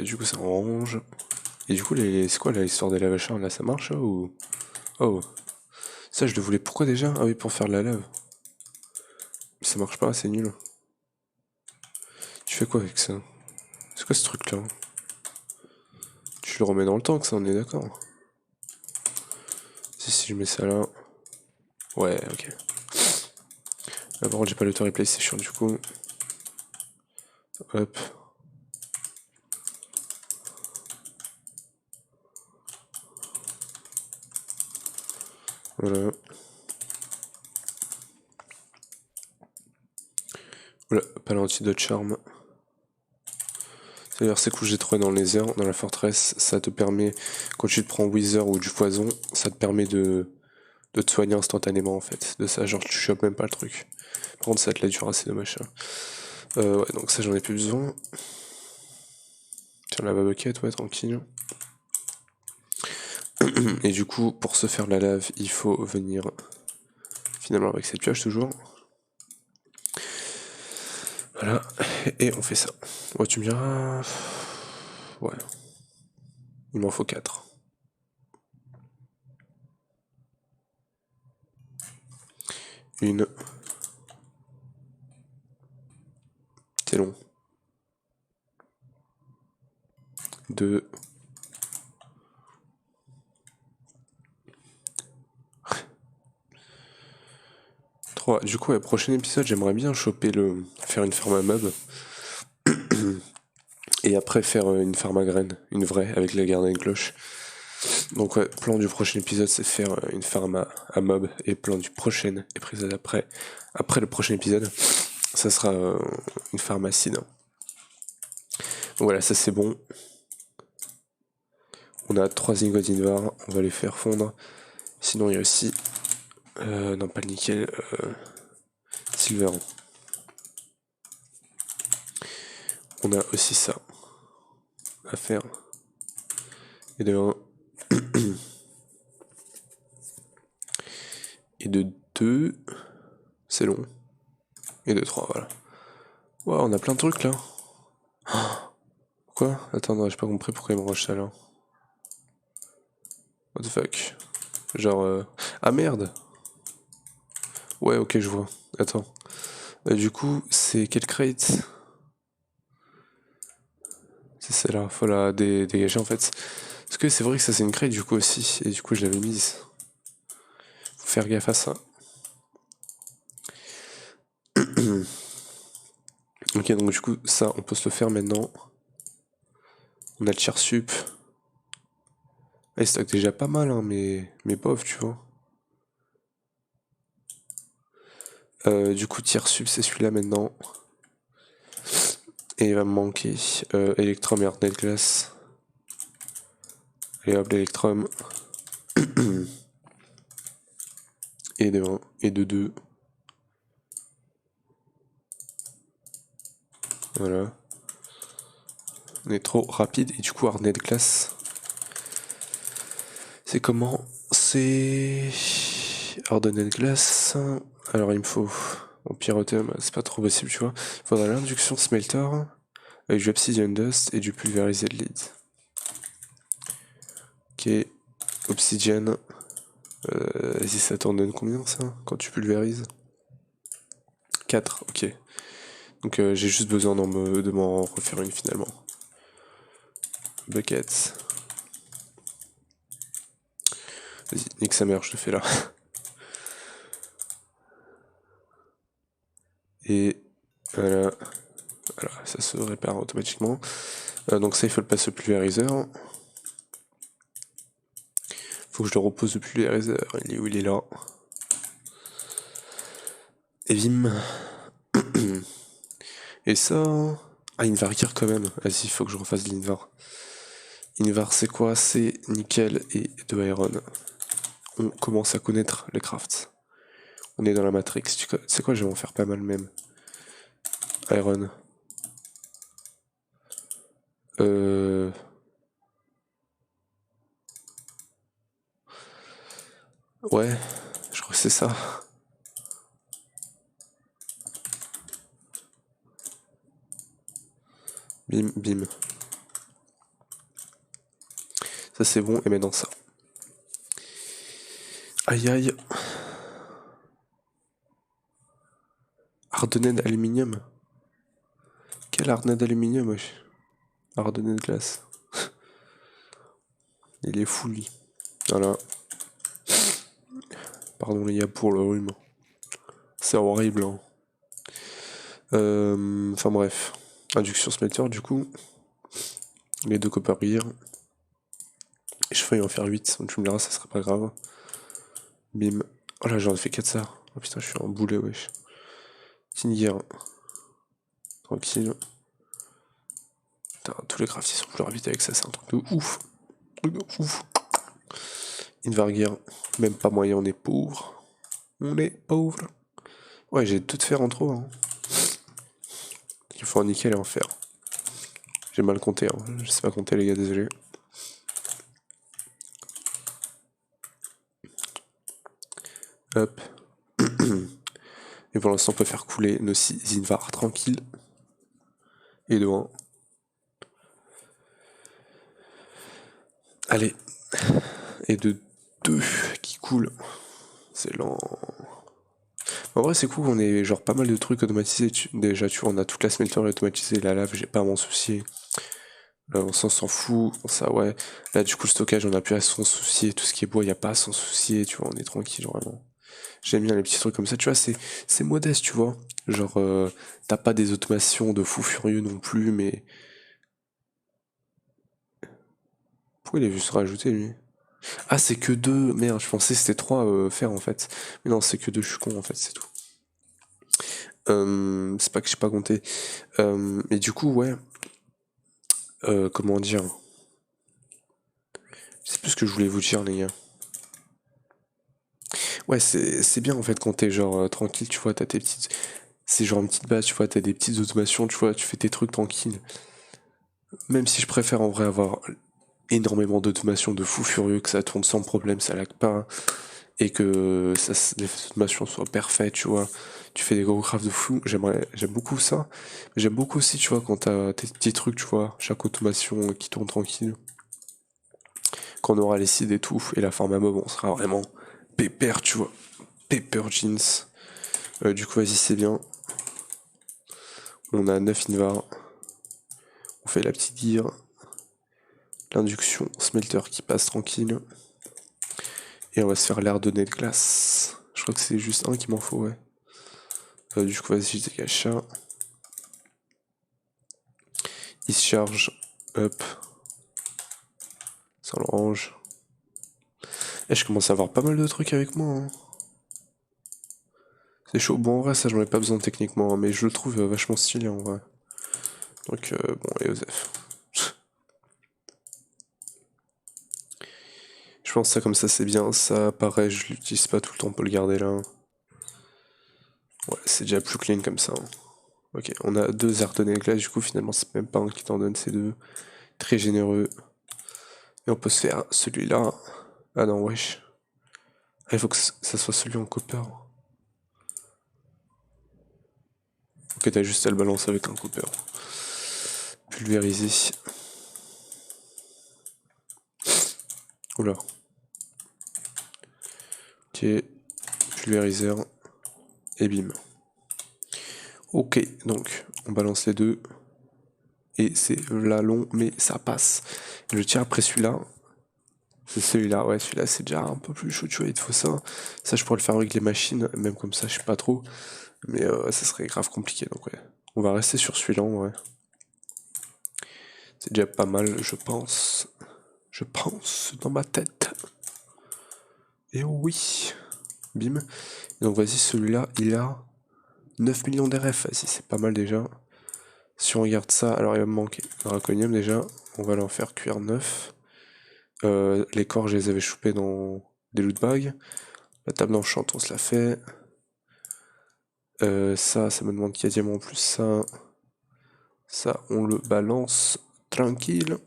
Du coup ça range. Et du coup c'est quoi là, l'histoire des lavachins là, ça marche là, ou... Oh. Ça je le voulais pourquoi déjà? Ah oui, pour faire de la lave. Ça marche pas, c'est nul. Tu fais quoi avec ça? C'est quoi ce truc là? Tu le remets dans le tank, ça on est d'accord. Si je mets ça là... Ouais, ok. Là, par contre j'ai pas l'auto-replay, c'est chiant du coup. Hop. Voilà. Voilà, pas l'antidote charme. D'ailleurs, c'est que j'ai trouvé dans le Nether, dans la forteresse, ça te permet, quand tu te prends Wither ou du poison, ça te permet de te soigner instantanément en fait. De ça, genre tu chopes même pas le truc. Par contre, ça te la dure, c'est dommage ça. Ouais, donc ça j'en ai plus besoin. Tiens, la bucket, ouais, tranquille. Et du coup, pour se faire la lave, il faut venir finalement avec cette pioche toujours. Voilà, et on fait ça. Ouais, tu me diras... Ouais. Il m'en faut 4. Une. C'est long. 2. 3. Du coup, au prochain épisode, j'aimerais bien choper faire une ferme à mobs. Et après faire une ferme à graines, une vraie, avec la garde à une cloche. Donc ouais, plan du prochain épisode, c'est faire une ferme à mob. Et plan du prochain épisode après le prochain épisode, ça sera une ferme acide. Donc voilà, ça c'est bon. On a 3 ingots d'invar, on va les faire fondre. Sinon il y a aussi... non, pas le nickel, silver. On a aussi ça à faire. Et de 1. Et de 2. C'est long. Et de 3, voilà. Ouais, on a plein de trucs là. Quoi? Attends, non, j'ai pas compris pourquoi il me rush ça là. What the fuck? Genre... Ah merde! Ouais, ok, je vois. Attends. Du coup, c'est quelle crate? C'est celle-là, faut la dégager en fait. Parce que c'est vrai que ça c'est une crate du coup aussi, et du coup je l'avais mise. Faut faire gaffe à ça. Ok, donc du coup, ça, on peut se le faire maintenant. On a le tier sup. Ah, il stock déjà pas mal, hein, mais bof, tu vois. Du coup, tier sup, c'est celui-là maintenant. Et il va me manquer Electrum et Hardened Glass. Allez hop, l'Electrum. Et de 1, et de 2. Voilà. On est trop rapide, et du coup, Hardened Glass. C'est comment? C'est... Hardened Glass. Alors il me faut... Bon, Pyrothème, c'est pas trop possible, tu vois. Il faudra l'induction smelter avec du obsidian dust et du pulvérisé de lead. Ok, obsidian. Si ça t'en donne combien ça quand tu pulvérises? 4, ok. Donc j'ai juste besoin de m'en refaire une finalement. Bucket. Vas-y, nique sa mère, je le fais là. Et voilà. Voilà, ça se répare automatiquement. Donc ça, il faut le passer au pulvériseur. Faut que je le repose au pulvériseur. Il est où? Il est là. Et bim. Et ça... Ah, Invargear quand même. Vas-y, il faut que je refasse de l'Invar. Invar, c'est quoi? C'est nickel et de iron. On commence à connaître les crafts. On est dans la Matrix. Tu sais quoi, je vais en faire pas mal même. Iron. Ouais, je crois que c'est ça. Bim, bim. Ça c'est bon, et maintenant ça. Aïe aïe. Hardened aluminium. Quel hardened aluminium, wesh? Hardened glace. Il est fou lui. Voilà. Pardon les gars pour le rhume. C'est horrible. Hein. Enfin bref. Induction smelter du coup. Les deux copper gear. Et je failli en faire 8, donc tu me diras ça serait pas grave. Bim. Oh là j'en ai fait 4 ça. Oh putain je suis en boulet wesh. Tin gear. Tranquille. Putain, tous les crafts ils sont plus rapides avec ça, c'est un truc de ouf. Truc de ouf. Invargear, même pas moyen, on est pauvre. On est pauvre. Ouais, j'ai tout de fer en trop. Hein. Il faut en nickel et en fer. J'ai mal compté, hein. Je sais pas compter les gars, désolé. Hop. Et pour l'instant, on peut faire couler nos 6 Invar tranquille. Et de 1. Allez. Et de 2 qui coulent. C'est lent. En vrai, c'est cool, on est genre pas mal de trucs automatisés. Déjà, tu vois, on a toute la smelter automatisée, la lave, j'ai pas à m'en soucier. On s'en fout, ça ouais. Là, du coup, le stockage, on a plus à s'en soucier. Tout ce qui est bois, y a pas à s'en soucier, tu vois, on est tranquille, vraiment. J'aime bien les petits trucs comme ça, tu vois, c'est modeste, tu vois. Genre, t'as pas des automations de fou furieux non plus, mais. Pourquoi il est juste rajouté, lui? Ah, c'est que 2. Merde, je pensais que c'était 3 faire en fait. Mais non, c'est que 2, je suis con en fait, c'est tout. C'est pas que j'ai pas compté. Mais du coup, ouais. Comment dire? C'est plus ce que je voulais vous dire, les gars. Ouais, c'est bien en fait quand t'es genre tranquille, tu vois, t'as tes petites. C'est genre une petite base, tu vois, t'as des petites automations, tu vois, tu fais tes trucs tranquilles. Même si je préfère en vrai avoir énormément d'automations de fou furieux, que ça tourne sans problème, ça lag pas, et que les automations soient parfaites, tu vois. Tu fais des gros crafts de fou, j'aime beaucoup ça. Mais j'aime beaucoup aussi, tu vois, quand t'as tes petits trucs, tu vois, chaque automation qui tourne tranquille. Quand on aura les seeds et tout, et la forme à mob, on sera vraiment pépère, tu vois. Pepper jeans. Du coup, vas-y, c'est bien. On a 9 invar. On fait la petite gear. L'induction smelter qui passe tranquille. Et on va se faire l'air donné de glace. Je crois que c'est juste un qui m'en faut, ouais. Du coup, vas-y, je dégage ça. Il se charge. Hop. Ça le range. Et je commence à avoir pas mal de trucs avec moi. Hein. C'est chaud. Bon, en vrai, ça, j'en ai pas besoin techniquement, hein, mais je le trouve vachement stylé en vrai. Donc, bon, et Osef. Je pense que ça, comme ça, c'est bien. Ça, pareil, je l'utilise pas tout le temps, on peut le garder là. Ouais, c'est déjà plus clean comme ça. Hein. Ok, on a 2 ardonnés de glace, du coup, finalement, c'est même pas un qui t'en donne, c'est 2. Très généreux. Et on peut se faire celui-là. Ah non, wesh. Ah, il faut que ça soit celui en copper. Ok, t'as juste à le balancer avec un copper. Pulvériser. Oula. Ok, pulvériseur. Et bim. Ok, donc On balance les deux. Et c'est là long, mais ça passe. Et le tir après celui-là, c'est celui-là. Ouais, celui-là, c'est déjà un peu plus chaud, tu vois, il te faut ça. Ça, je pourrais le faire avec les machines, même comme ça, je sais pas trop. Mais ça serait grave compliqué, donc ouais. On va rester sur celui-là, ouais. C'est déjà pas mal, je pense. Je pense, dans ma tête. Et oui. Bim. Et donc, vas-y, celui-là, il a 9 millions d'RF. Vas-y, c'est pas mal déjà. Si on regarde ça, alors il va me manquer Draconium déjà. On va l'en faire cuire 9. Les corps, je les avais chopés dans des loot bags. La table d'enchant, on se l'a fait. Ça me demande qu'il y a diamant en plus ça. Ça, on le balance tranquille.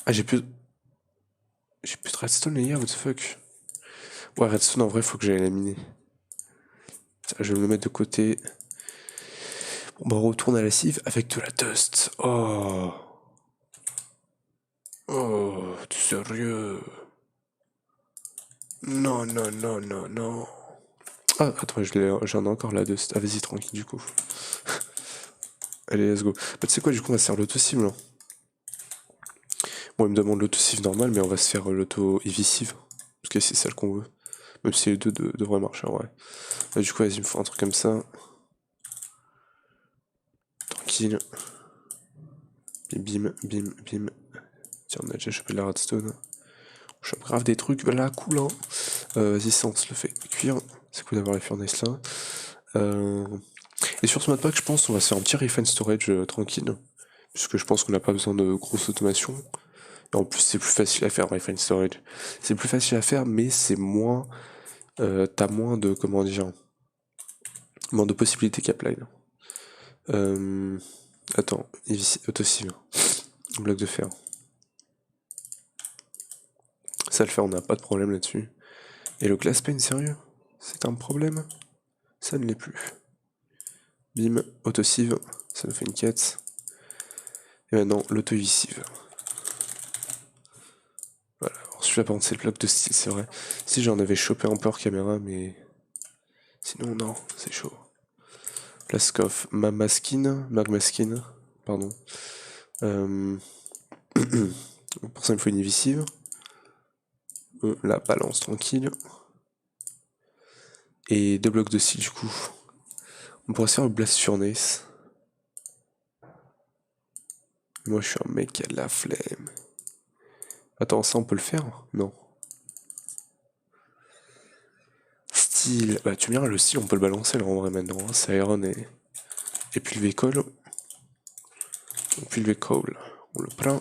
Ah, j'ai plus de redstone, les gars, what the fuck. Ouais, redstone, en vrai, faut que j'aille la miner. Tiens, je vais me le mettre de côté. Bon, bah, on retourne à la cive avec de la dust. Oh. Oh, t'es sérieux? Non, non, non, non, non. Ah, attends, j'en ai encore la dust. Ah, vas-y, tranquille, du coup. Allez, let's go. Bah, tu sais quoi, du coup, on va se faire l'auto-cible. Hein. Bon, il me demande l'auto-cive normal, mais on va se faire l'auto-évisive. Parce que c'est celle qu'on veut. Même si les deux devraient marcher, en vrai. Bah, du coup, vas-y, il me faut un truc comme ça. Tranquille. Et bim, bim, bim. Tiens, on a déjà chopé de la redstone. On chope grave des trucs là, cool, hein. Vas-y, ça, on se le fait cuire. C'est cool d'avoir les furnaces là. Et sur ce modpack, je pense qu'on va se faire un petit refine storage tranquille. Puisque je pense qu'on n'a pas besoin de grosse automation. Et en plus, c'est plus facile à faire, refine storage. C'est plus facile à faire, mais c'est moins. T'as moins de. Comment dire. Moins de possibilités qu'Apline. Attends, autocive. Bloc de fer. Ça le fait, on n'a pas de problème là-dessus. Et le glass pane, sérieux? C'est un problème? Ça ne l'est plus. Bim, autocive, ça nous fait une quête. Et maintenant, l'auto-évisive. Voilà, alors celui-là par contre c'est le bloc de style, c'est vrai. Si j'en avais chopé un peu hors caméra, mais... Sinon non, c'est chaud. Plaskoff, Magma Skin, pardon. Pour ça il me faut une évisive. On la balance tranquille. Et deux blocs de style du coup. On pourrait se faire le Blast Furnace. Moi je suis un mec qui a de la flemme. Attends, ça on peut le faire? Non. Style. Bah tu me diras, le style on peut le balancer là en vrai maintenant. Hein. C'est Iron et puis le V-Coal. Et puis le V-Coal. On le prend.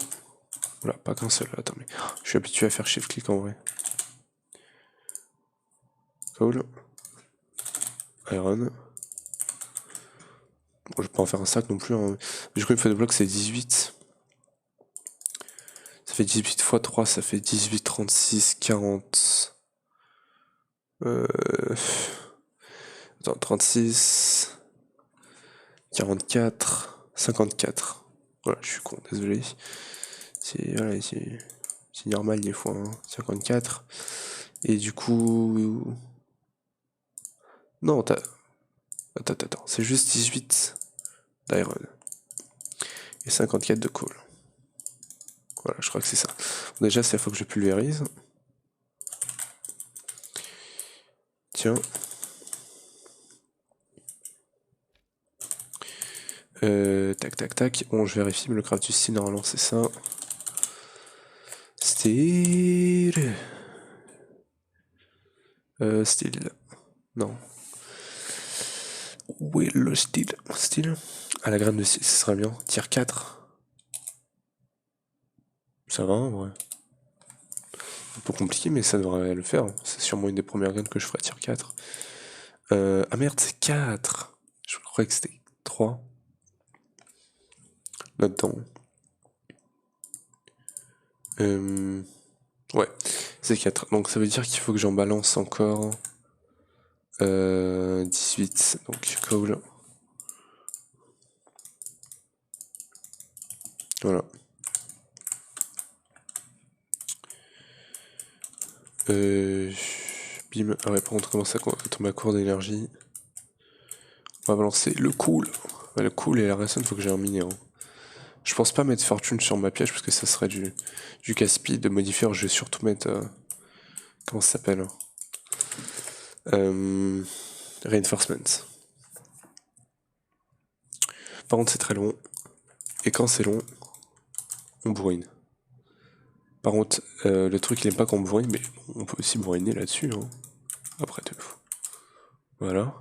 Voilà, pas qu'un seul. Attends, mais je suis habitué à faire shift-click en vrai. Coal. Iron. Bon, je vais pas en faire un sac non plus. Hein. Du coup, une fois de bloc, c'est 18. Ça fait 18 x 3, ça fait 18, 36, 40. Attends, 36, 44, 54. Voilà, je suis con, désolé. Voilà, c'est normal des fois, hein. 54. Et du coup... Non, Attends, c'est juste 18 d'iron. Et 54 de coal. Voilà, je crois que c'est ça. Bon, déjà, c'est la fois que je pulvérise. Tiens. Tac, tac, tac. Bon, je vérifie, mais le craft du style, normalement, c'est ça. Style. Style. Non. Où est le style? Style. Ah, la graine de style, ce serait bien. Tier 4. Ça va, ouais. Un peu compliqué, mais ça devrait le faire. C'est sûrement une des premières graines que je ferai tier 4. Ah merde, c'est 4. Je croyais que c'était 3. Là-dedans. Ouais, c'est 4. Donc ça veut dire qu'il faut que j'en balance encore 18. Donc cool. Voilà. Bim. Ah ouais, par contre, comment ça tombe à court d'énergie? On va balancer le cool. Ouais, le cool et la redstone, faut que j'ai un mini. Hein. Je pense pas mettre fortune sur ma piège parce que ça serait du casse-pied de modifier. Je vais surtout mettre. Comment ça s'appelle Reinforcement. Par contre, c'est très long. Et quand c'est long, on bourrine. Par contre, le truc, il aime pas qu'on bourrine, mais on peut aussi bourriner là-dessus. Hein. Après tout. Voilà.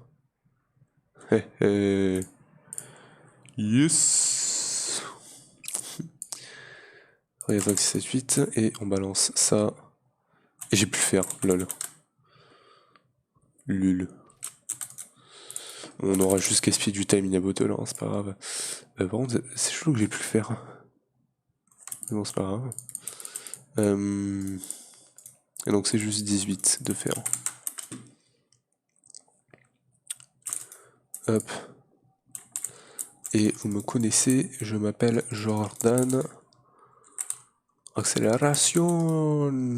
Yes. Regarde 5, 6, 7, 8. Et on balance ça. Et j'ai pu le faire, lol. Lul. On aura juste gaspillé du time in a bottle, hein, c'est pas grave. Par contre, c'est chelou que j'ai pu le faire. Mais bon, c'est pas grave. Et donc c'est juste 18 de faire. Hop. Et vous me connaissez, je m'appelle Jordan. Accélération.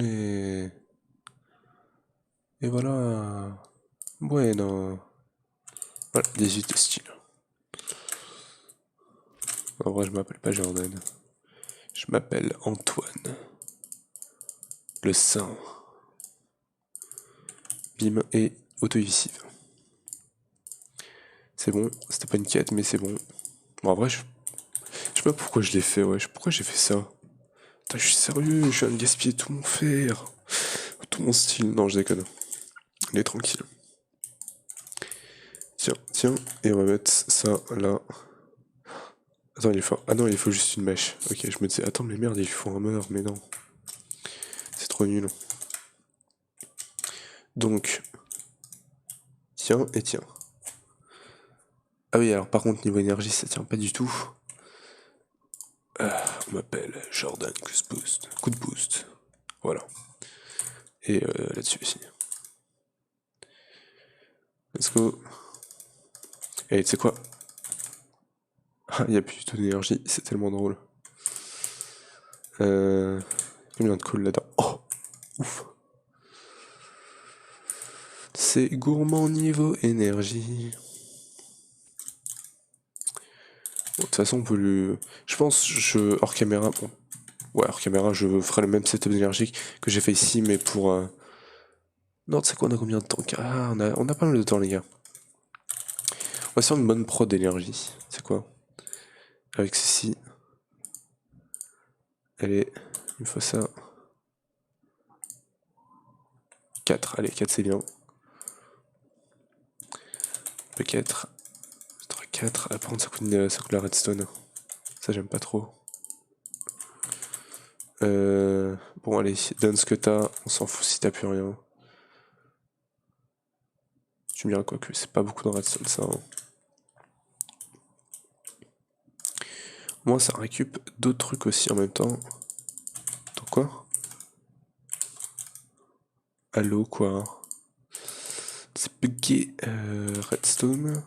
Et voilà. Bueno. Voilà, 18 de style. En vrai, je m'appelle pas Jordan. Je m'appelle Antoine. Le Saint. Bim et auto-évisive. C'est bon, c'était pas une quête, mais c'est bon. Bon, en vrai, je sais pas pourquoi je l'ai fait, ouais. Pourquoi j'ai fait ça? Putain, je suis sérieux, je viens de gaspiller tout mon fer. Tout mon style. Non, je déconne. Il est tranquille. Tiens, et on va mettre ça là. Attends, il faut. Ah non, il faut juste une mèche. Ok, je me disais, attends, mais merde, il faut un meur, mais non. C'est trop nul. Donc. Tiens et tiens. Ah oui, alors par contre, niveau énergie, ça tient pas du tout. On m'appelle Jordan Boost. Coup de boost. Voilà. Et là-dessus aussi. Let's go. Et tu sais quoi? Ah, il n'y a plus du tout d'énergie, c'est tellement drôle. Combien de cool là-dedans? Oh, ouf. C'est gourmand niveau énergie. Bon, de toute façon, on peut lui... Je pense, hors caméra... Bon. Ouais, hors caméra, je ferai le même setup d'énergie que j'ai fait ici, mais pour... Non, tu sais quoi, on a combien de temps? Ah, on a pas mal de temps, les gars. On va faire une bonne prod d'énergie. C'est quoi? Avec ceci. Allez, il faut ça. 4, allez, 4 c'est bien. 4. 4. Par contre, ça coûte la redstone. Ça, j'aime pas trop. Bon, allez, donne ce que t'as. On s'en fout si t'as plus rien. Tu me diras quoi que c'est pas beaucoup de redstone, ça. Hein. Moi, ça récup d'autres trucs aussi en même temps. Attends, quoi? Allô, quoi? C'est bugué. Redstone.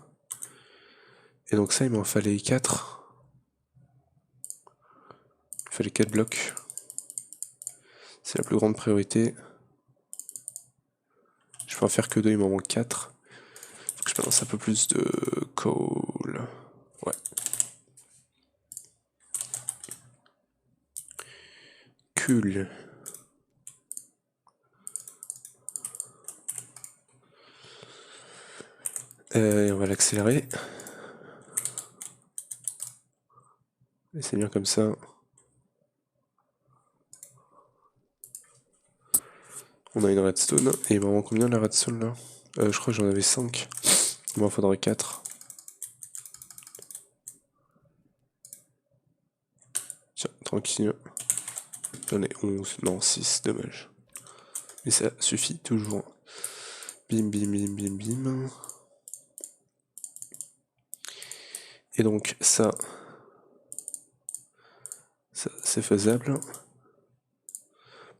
Et donc ça, il m'en fallait 4. Il fallait 4 blocs. C'est la plus grande priorité. Je peux en faire que 2, il m'en manque 4. Faut que je balance un peu plus de coal. Ouais. Cool. Et on va l'accélérer. Et c'est bien comme ça. On a une redstone. Et il m'en manque combien la redstone là? Je crois que j'en avais 5. Il m'en faudrait 4. Tiens, tranquille. J'en ai 11. Non, 6, dommage. Mais ça suffit toujours. Bim, bim, bim, bim, bim. Et donc ça c'est faisable.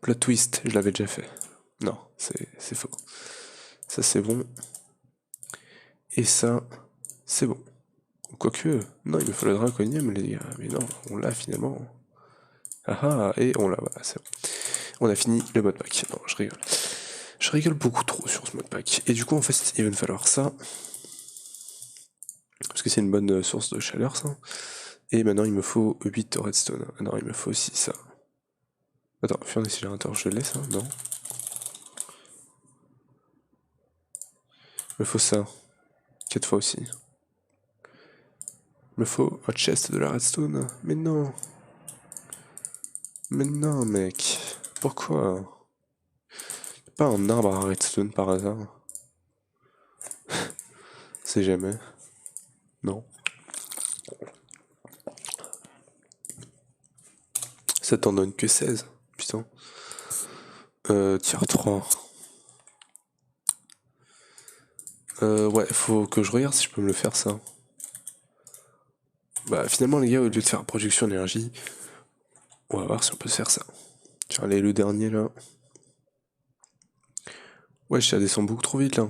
Plot twist, je l'avais déjà fait. Non, c'est faux. Ça c'est bon. Et ça, c'est bon. Quoique, non, il me faut le draconium, les gars. Mais non, on l'a finalement. Ah ah, et on l'a, voilà, c'est bon. On a fini le modpack. Non, je rigole. Je rigole beaucoup trop sur ce modpack. Et du coup, en fait, il va me falloir ça. Parce que c'est une bonne source de chaleur, ça. Et maintenant, il me faut 8 redstone. Ah non, il me faut aussi ça. Attends, furnace générateur, je l'ai, ça? Non. Il me faut ça. 4 fois aussi. Il me faut un chest de la redstone. Mais non. Mais non, mec. Pourquoi? Pas un arbre à redstone par hasard? C'est jamais. Non. Ça t'en donne que 16. Putain. Tier 3. Ouais, faut que je regarde si je peux me le faire, ça. Bah, finalement, les gars, au lieu de faire production d'énergie, on va voir si on peut se faire ça. Tiens, allez, le dernier, là. Ouais, ça descend beaucoup trop vite, là.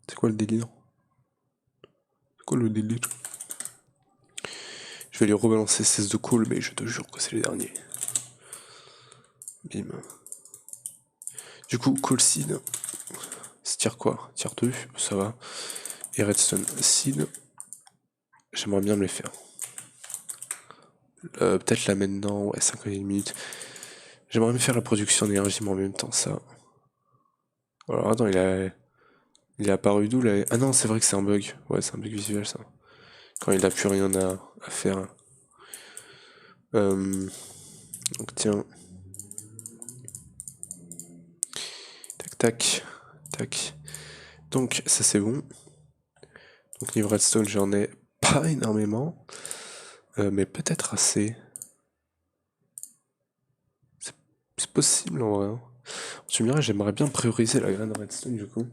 C'est quoi le délire? C'est quoi le délire? Je vais lui rebalancer 16 de coal, mais je te jure que c'est le dernier. Bim. Du coup, coal seed. C'est tier quoi? Tier 2, ça va. Et redstone seed. J'aimerais bien me les faire. Peut-être là maintenant, ouais, 5 minutes. J'aimerais bien faire la production d'énergie, mais en même temps, ça. Alors attends, il est apparu d'où là? Ah non, c'est vrai que c'est un bug. Ouais, c'est un bug visuel, ça. Quand il a plus rien à faire. Donc tiens. Tac, tac, tac. Donc ça c'est bon. Donc niveau redstone, j'en ai pas énormément. Mais peut-être assez. C'est possible en vrai, hein. Tu me dirais, j'aimerais bien prioriser la graine redstone du coup.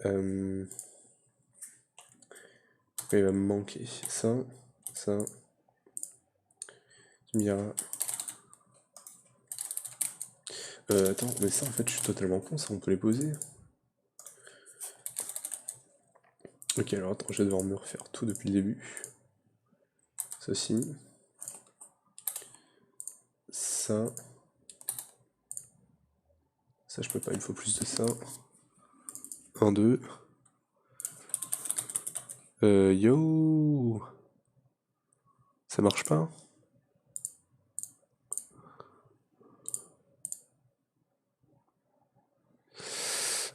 Il va me manquer ça, ça. Tu me diras. Attends, mais ça en fait, je suis totalement con, ça on peut les poser. Ok, alors attends, je vais devoir me refaire tout depuis le début. Ceci. Ça. Ça, je peux pas, il me faut plus de ça. 1, 2. Yo! Ça marche pas?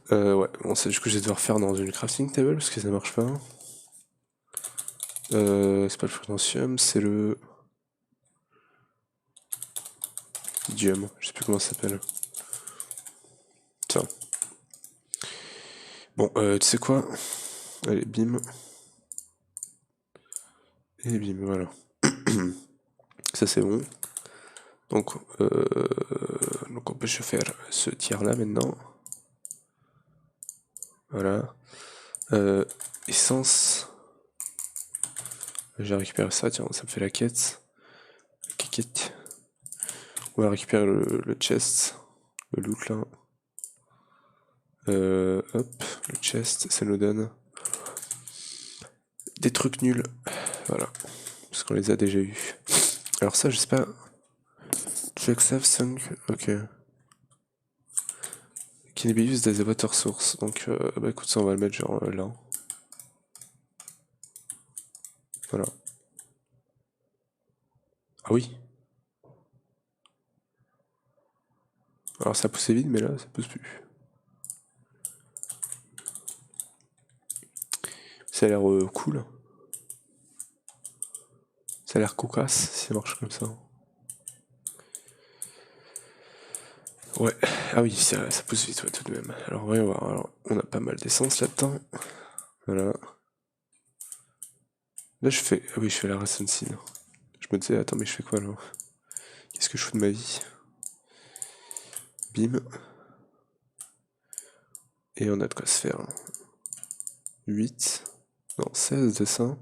Ouais, bon, c'est du coup, je vais devoir faire dans une crafting table parce que ça marche pas. C'est pas le potentium, c'est le. Idiom, je sais plus comment ça s'appelle. Ça. Bon, tu sais quoi? Allez, bim. Et bim, voilà. Ça c'est bon. Donc, donc on peut se faire ce tir là maintenant. Voilà. Essence. J'ai récupéré ça, tiens, ça me fait la quête. Quête. On va récupérer le chest. Le loot là. Hop, le chest, ça nous donne des trucs nuls. Voilà. Parce qu'on les a déjà eu. Alors ça, je sais pas. Check save 5. Ok. Can be used as a water source. Donc, bah écoute, ça, on va le mettre genre là. Voilà. Ah oui. Alors ça poussait vite, mais là, ça pousse plus. Ça a l'air cool. Ça a l'air cocasse si ça marche comme ça. Ouais, ah oui, ça pousse vite, ouais, tout de même. Alors, voyons voir. Alors, on a pas mal d'essence là-dedans. Voilà. Là, je fais. Ah oui, je fais la ration seed. Je me disais, attends, mais je fais quoi là? Qu'est-ce que je fous de ma vie? Bim. Et on a de quoi se faire. 8. Non, 16 de ça.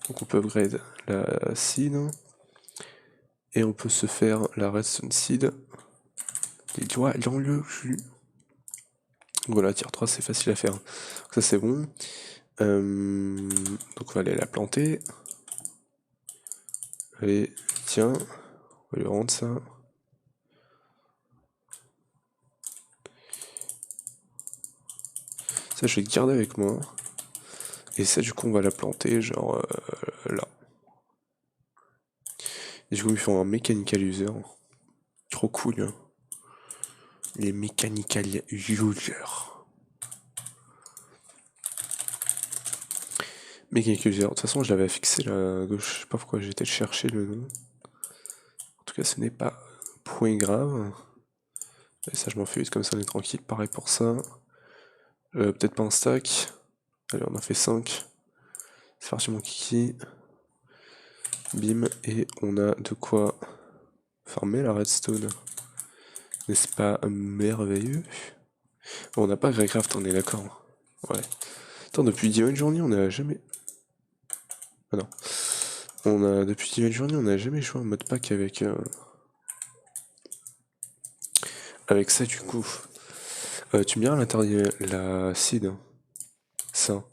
Donc on peut upgrade la seed. Et on peut se faire la redstone seed. Et tu vois, dans le cul. Voilà, tier 3, c'est facile à faire. Donc ça, c'est bon. Donc on va aller la planter. Allez, tiens. On va lui rendre ça. Ça, je vais le garder avec moi. Et ça, du coup, on va la planter, genre là. Et du coup, ils font un mechanical user. Trop cool, hein. Les mechanical users. Mechanical user. De toute façon, je l'avais fixé là à gauche. Je sais pas pourquoi j'ai été chercher le nom. En tout cas, ce n'est pas point grave. Et ça, je m'en fais vite, comme ça, on est tranquille. Pareil pour ça. Peut-être pas un stack. Allez, on en fait 5. C'est parti, mon kiki. Bim. Et on a de quoi farmer la redstone. N'est-ce pas merveilleux? Bon, on n'a pas Greycraft, on est d'accord. Ouais. Attends, depuis Diamond Journey, on n'a jamais... Ah non. Depuis Diamond Journey, on n'a jamais joué en mode pack avec ça, du coup. Tu me diras à l'intérieur, la seed. Hein. Ça.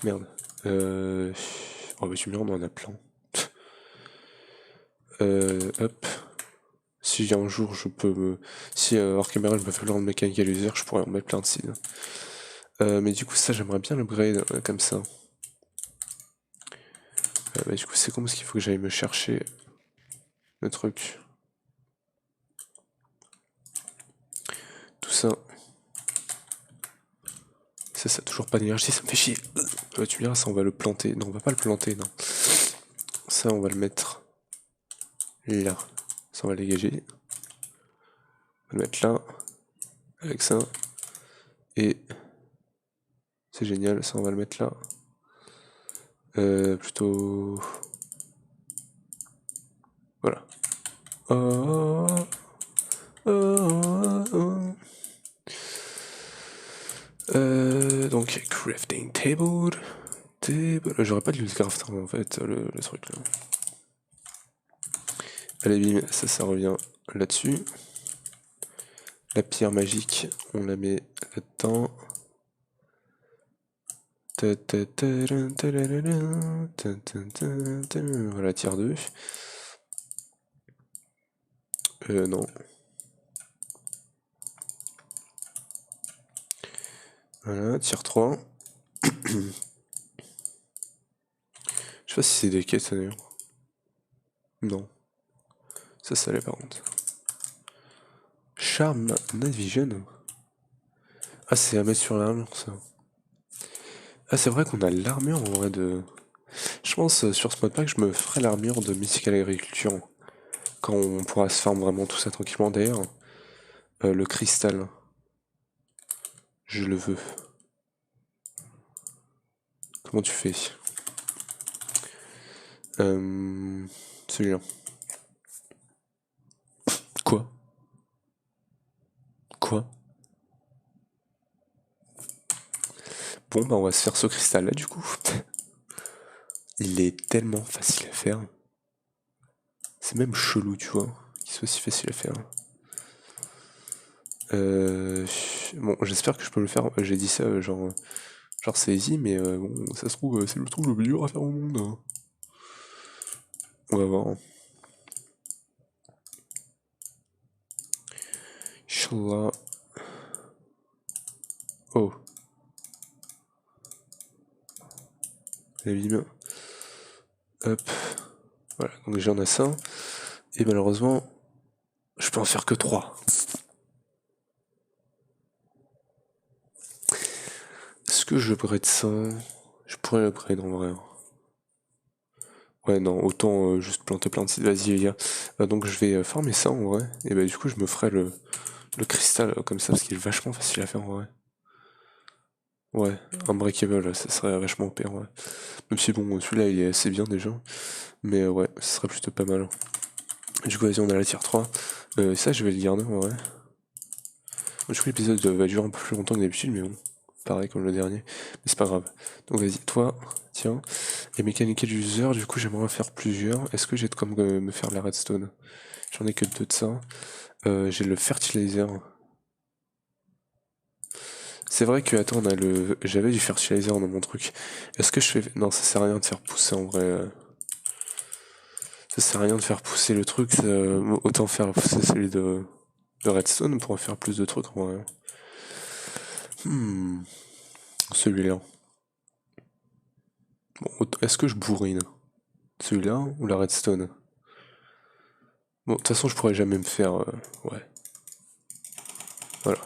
Merde. Oh, bah tu me diras, on en a plein. Hop. Si un jour je peux me... Si hors caméra je me fais le mechanical user, je pourrais en mettre plein de seed. Mais du coup, ça, j'aimerais bien l'upgrade comme ça. Bah, du coup, c'est con parce qu'il faut que j'aille me chercher le truc. Tout ça. Ça, toujours pas d'énergie, ça me fait chier. Tu me diras, ça, on va le planter. Non, on va pas le planter, non. Ça, on va le mettre là. Ça, on va le dégager. On va le mettre là. Avec ça. Et... C'est génial, ça, on va le mettre là. Plutôt... Voilà. Oh, oh, oh. Donc, crafting table. J'aurais pas dû le crafter en fait, le truc là. Allez, bim, ça revient là-dessus. La pierre magique, on la met là-dedans. Voilà, tier 2. Non. Voilà, tier 3. Je sais pas si c'est des quêtes d'ailleurs. Non. Ça l'est par contre. Charm Night Vision. Ah, c'est à mettre sur l'armure ça. Ah, c'est vrai qu'on a l'armure en vrai de. Je pense sur ce modpack, je me ferai l'armure de Mythical Agriculture. Quand on pourra se farm vraiment tout ça tranquillement. D'ailleurs, le cristal. Je le veux. Comment tu fais? Celui-là. Quoi? Quoi? Bon, bah on va se faire ce cristal là du coup. Il est tellement facile à faire. C'est même chelou, tu vois, qu'il soit si facile à faire. Bon, j'espère que je peux le faire. J'ai dit ça, genre c'est easy, mais bon, ça se trouve, c'est le truc le plus dur à faire au monde. Hein. On va voir. Inch'Allah. Oh. La bim. Hop. Voilà, donc j'en ai ça. Et malheureusement, je peux en faire que 3. Est-ce que je upgrade ça? Je pourrais upgrade en vrai. Ouais, non, autant juste planter plein de sites. Vas-y, les gars. Donc je vais farmer ça en vrai. Et bah du coup, je me ferai le cristal comme ça parce qu'il est vachement facile à faire en vrai. Ouais, unbreakable, ça serait vachement pire, ouais. Même si bon, celui-là il est assez bien déjà. Mais ouais, ce serait plutôt pas mal. Du coup, vas-y, on a la tier 3. Ça, je vais le garder en vrai. Je crois que l'épisode va durer un peu plus longtemps que d'habitude, mais bon, pareil comme le dernier. Mais c'est pas grave. Donc vas-y, toi, tiens. Et Mechanical User, du coup, j'aimerais en faire plusieurs. Est-ce que j'ai de quoi me faire de la redstone? J'en ai que 2 de ça. J'ai le fertilizer. C'est vrai que, attends, j'avais du fertilizer dans mon truc. Est-ce que je fais... Non, ça sert à rien de faire pousser en vrai. Ça sert à rien de faire pousser le truc. Autant faire pousser celui de redstone pour en faire plus de trucs en vrai. Celui-là. Bon, est-ce que je bourrine? Celui-là ou la redstone? Bon, de toute façon, je pourrais jamais me faire... ouais. Voilà.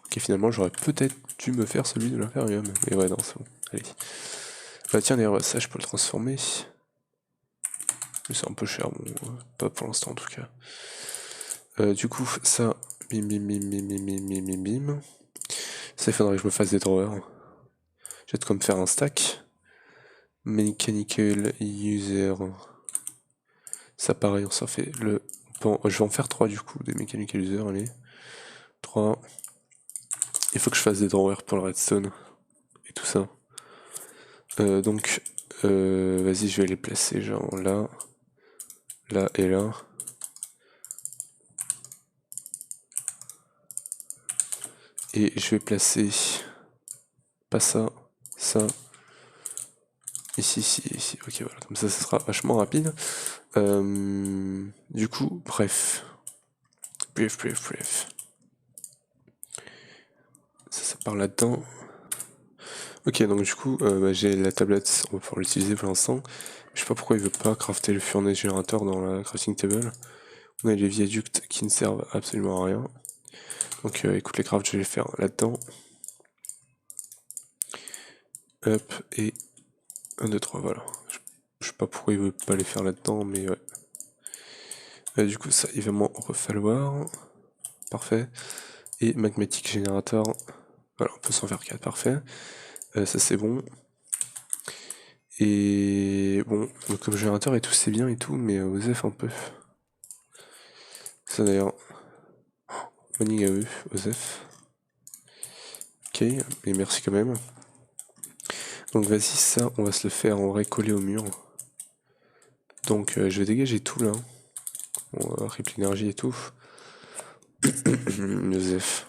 Ok, finalement, j'aurais peut-être dû me faire celui de l'inférium. Mais ouais, non, c'est bon. Allez. Bah tiens, d'ailleurs, ça, je peux le transformer. Mais c'est un peu cher, bon, pas pour l'instant en tout cas. Du coup, ça, bim bim bim bim bim bim bim bim bim. Ça, il faudrait que je me fasse des drawers. Je vais comme faire un stack. Mechanical user. Ça pareil, on s'en fait le... Bon, je vais en faire 3 du coup, des mechanical user, allez. 3. Il faut que je fasse des drawers pour le redstone. Et tout ça. Donc, vas-y, je vais les placer genre là. Là et là. Et je vais placer... Pas ça, ça... Ici, ici, ici. Ok, voilà. Comme ça sera vachement rapide. Du coup, bref. Bref. Ça part là-dedans. Ok, donc du coup, bah, j'ai la tablette, on va pouvoir l'utiliser pour l'instant. Je sais pas pourquoi il veut pas crafter le furnace générateur dans la crafting table. On a les viaducts qui ne servent absolument à rien. Donc écoute, les crafts, je vais les faire là-dedans. Hop, et 1, 2, 3, voilà. Je sais pas pourquoi il veut pas les faire là-dedans, mais ouais. Du coup, ça, il va m'en refalloir. Parfait. Et magmatic générateur. Voilà, on peut s'en faire 4, parfait. Ça c'est bon. Et bon, donc comme générateur et tout c'est bien et tout, mais Osef un peu. Ça d'ailleurs. Manning à eux, Osef. Ok, mais merci quand même. Donc vas-y, ça, on va se le faire en vrai coller au mur. Donc je vais dégager tout là. Bon, rip l'énergie et tout. Osef.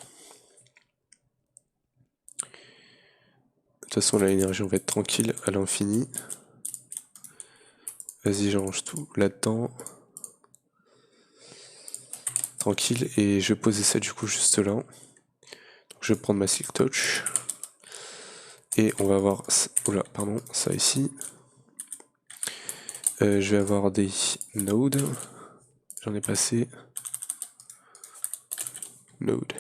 De toute façon, là, l'énergie, on va être tranquille à l'infini. Vas-y, j'arrange tout là-dedans. Tranquille, et je vais poser ça du coup juste là. Donc, je vais prendre ma silk touch. Et on va avoir... Oula, pardon, ça ici. Je vais avoir des nodes. J'en ai passé. Node.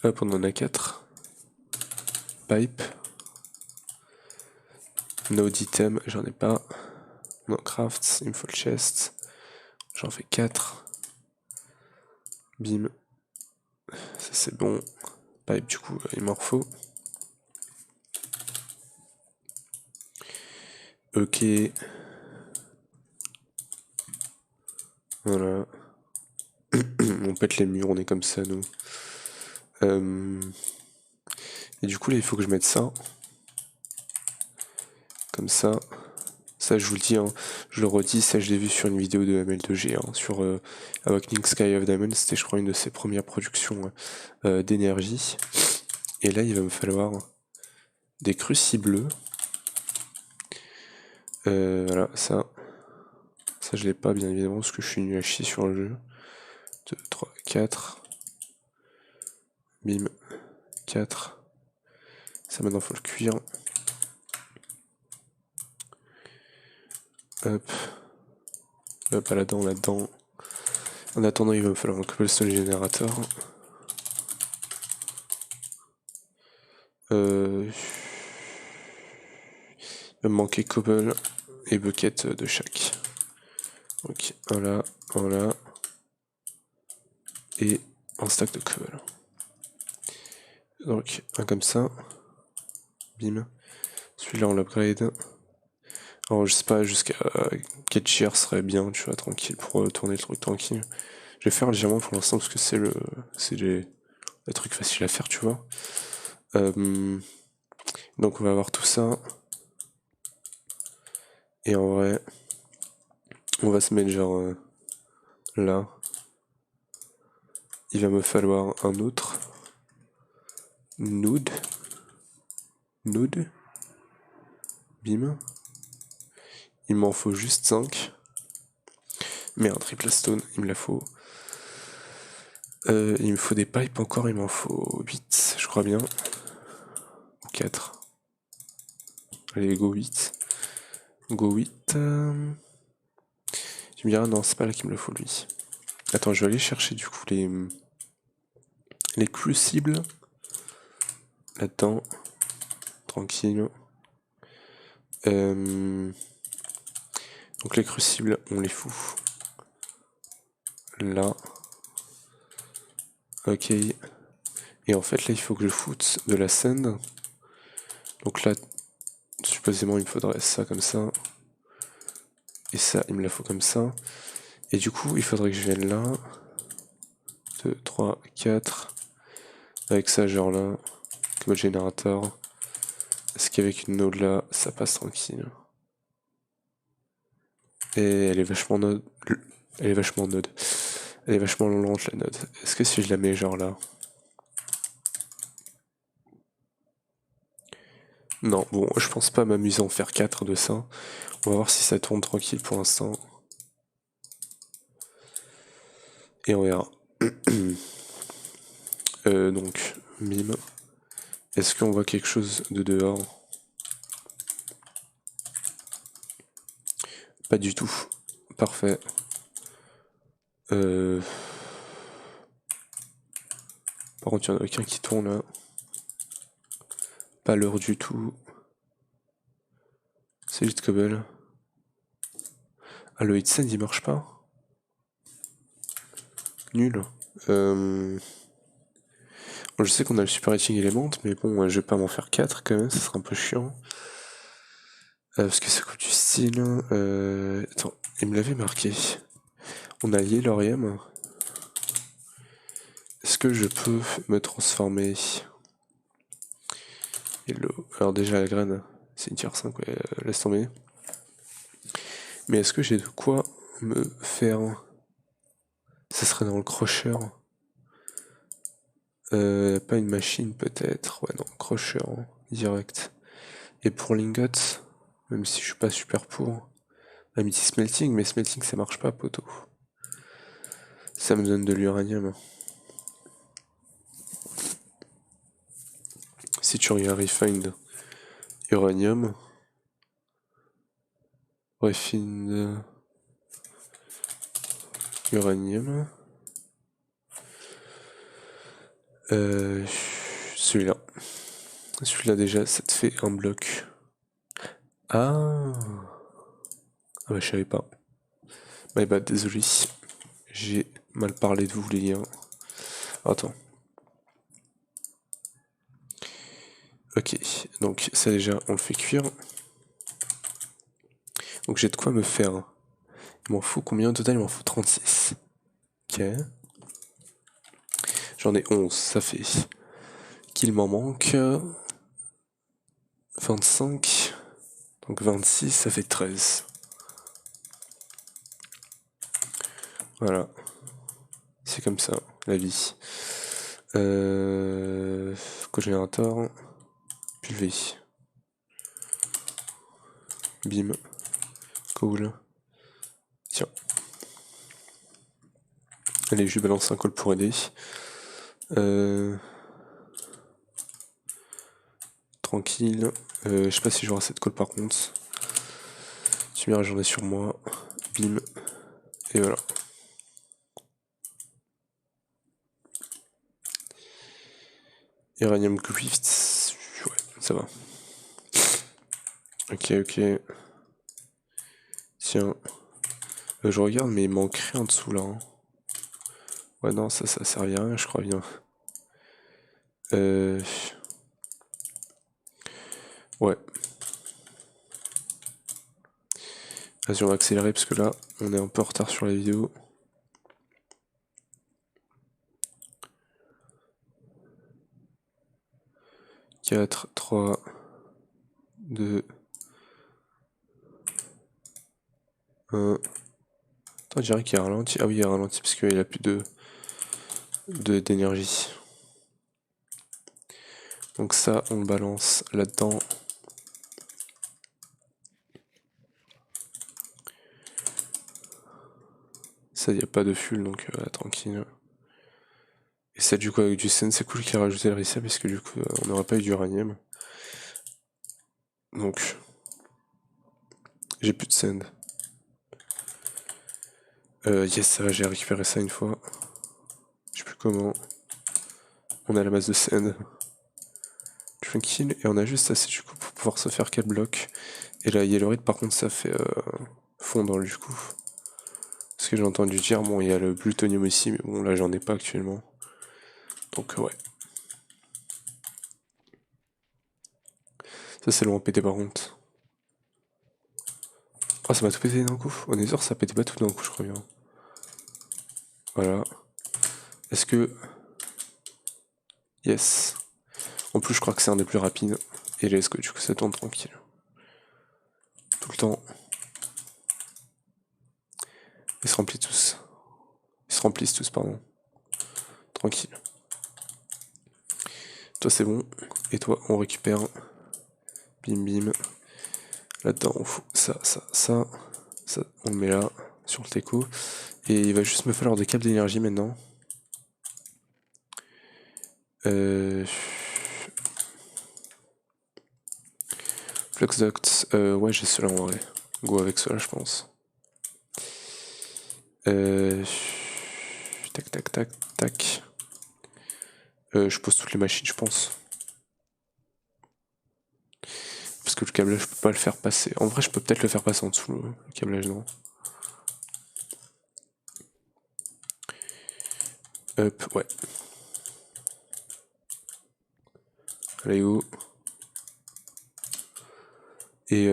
Hop, on en a 4. Pipe. Node item, j'en ai pas. Non, crafts, il me faut le chest. J'en fais 4. Bim. Ça c'est bon. Pipe, du coup, il m'en faut. Ok. Voilà. On pète les murs, on est comme ça, nous. Et du coup, là, il faut que je mette ça. Comme ça. Ça, je vous le dis, hein, je le redis, ça, je l'ai vu sur une vidéo de ML2G, hein, sur Awakening Sky of Diamond. C'était, je crois, une de ses premières productions d'énergie. Et là, il va me falloir des crucibles. Voilà, ça. Ça, je l'ai pas, bien évidemment, parce que je suis nul à chier sur le jeu. 2, 3, 4. Bim. 4. Ça, maintenant, faut le cuire. Hop. Hop, là-dedans, là-dedans. En attendant, il va me falloir un cobblestone générateur. Il va me manquer cobble et bucket de chaque. Donc, un là, un là. Et un stack de cobble. Donc, un comme ça. Bim. Celui-là, on l'upgrade. Alors, je sais pas jusqu'à quel tier serait bien, tu vois, tranquille, pour tourner le truc tranquille. Je vais faire le diamant pour l'instant parce que c'est le truc facile à faire, tu vois. Donc on va avoir tout ça. Et en vrai, on va se mettre genre là. Il va me falloir un autre. Node. Bim. Il m'en faut juste 5. Merde, triple stone, il me la faut. Il me faut des pipes encore, il m'en faut 8, je crois bien. 4. Allez, go 8. Go 8. Tu me diras, non, c'est pas là qu'il me le faut, lui. Attends, je vais aller chercher du coup les crucibles. Là-dedans. Tranquille. Donc les crucibles, on les fout là. Ok. Et en fait, là, il faut que je foute de la scène. Donc là, supposément, il me faudrait ça comme ça. Et ça, il me la faut comme ça. Et du coup, il faudrait que je vienne là. 2, 3, 4. Avec ça, genre là. Comme générateur. Est-ce qu'avec une node là, ça passe tranquille? Et elle est vachement node. Elle est vachement node. Elle est vachement lente la node. Est-ce que si je la mets genre là? Non, bon, je pense pas m'amuser à en faire 4 de ça. On va voir si ça tourne tranquille pour l'instant. Et on verra. Donc, mime. Est-ce qu'on voit quelque chose de dehors? Pas du tout. Parfait. Par contre, il y en a aucun qui tourne là. Pas l'heure du tout. C'est juste Cobble. Ah, le hitsend il marche pas? Nul. Bon, je sais qu'on a le super rating élément, mais bon, je vais pas m'en faire 4 quand même, ça sera un peu chiant. Parce que ça coûte du style. Attends, il me l'avait marqué. On a lié l'Orium. Est-ce que je peux me transformer? Hello. Alors déjà la graine, c'est une tier 5, ouais, laisse tomber. Mais est-ce que j'ai de quoi me faire? Ça serait dans le crusher. Pas une machine peut-être. Ouais non, crusher, direct. Et pour l'ingot, même si je suis pas super pour. Amity smelting, mais smelting ça marche pas, poteau. Ça me donne de l'uranium. Si tu regardes refined uranium, refined uranium, celui-là. Celui-là déjà, ça te fait un bloc. Ah, ah bah je savais pas. My bad, désolé. J'ai mal parlé de vous les gars. Attends. Ok, donc ça déjà on le fait cuire. Donc j'ai de quoi me faire. Il m'en faut combien au total? Il m'en faut 36. Ok. J'en ai 11, ça fait qu'il m'en manque 25. Donc 26, ça fait 13. Voilà. C'est comme ça, la vie. Cogénérateur. Pulvé. Bim. Cool. Tiens. Allez, je lui balance un call pour aider. Tranquille. Je sais pas si j'aurai cette call par contre. Lumière, j'en ai sur moi. Bim. Et voilà. Uranium Grift. Ouais, ça va. Ok, ok. Tiens. Je regarde, mais il manque rien en dessous là. Hein. Ouais, non, ça sert à rien, je crois bien. Ouais. Vas-y, on va accélérer parce que là, on est un peu en retard sur la vidéo. « 4, 3, 2, 1... » Attends, je dirais qu'il a ralenti. Ah oui, il a ralenti parce qu'il a plus d'énergie. Donc ça, on le balance là-dedans. Ça, il n'y a pas de fuel, donc tranquille. Et ça, du coup, avec du sen, c'est cool qu'il a rajouté le reset, parce que du coup, on n'aura pas eu d'uranium. Donc, j'ai plus de sand. Yes, ça va, j'ai récupéré ça une fois. Je sais plus comment. On a la masse de sand. Tranquille, et on a juste assez du coup pour pouvoir se faire 4 blocs. Et la yellowite par contre ça fait fondre du coup. Parce que j'ai entendu dire, bon il y a le plutonium ici, mais bon là j'en ai pas actuellement. Donc ouais. Ça c'est loin pété par contre. Oh ça m'a tout pété d'un coup. Au Nether ça pétait pas tout d'un coup je crois bien. Voilà. Est-ce que... Yes. En plus je crois que c'est un des plus rapides. Et let's go, du coup ça tourne tranquille. Tout le temps. Ils se remplissent tous. Ils se remplissent tous, pardon. Tranquille. Toi c'est bon. Et toi on récupère. Bim bim. Là-dedans on fout ça, ça, ça. Ça, on le met là, sur le teco. Et il va juste me falloir des câbles d'énergie maintenant. Flux ducts, ouais j'ai cela en vrai. Go avec cela je pense. Tac tac tac tac. Je pose toutes les machines je pense. Parce que le câblage je peux pas le faire passer. En vrai je peux peut-être le faire passer en dessous le câblage non. Hop, ouais. Allez go. Et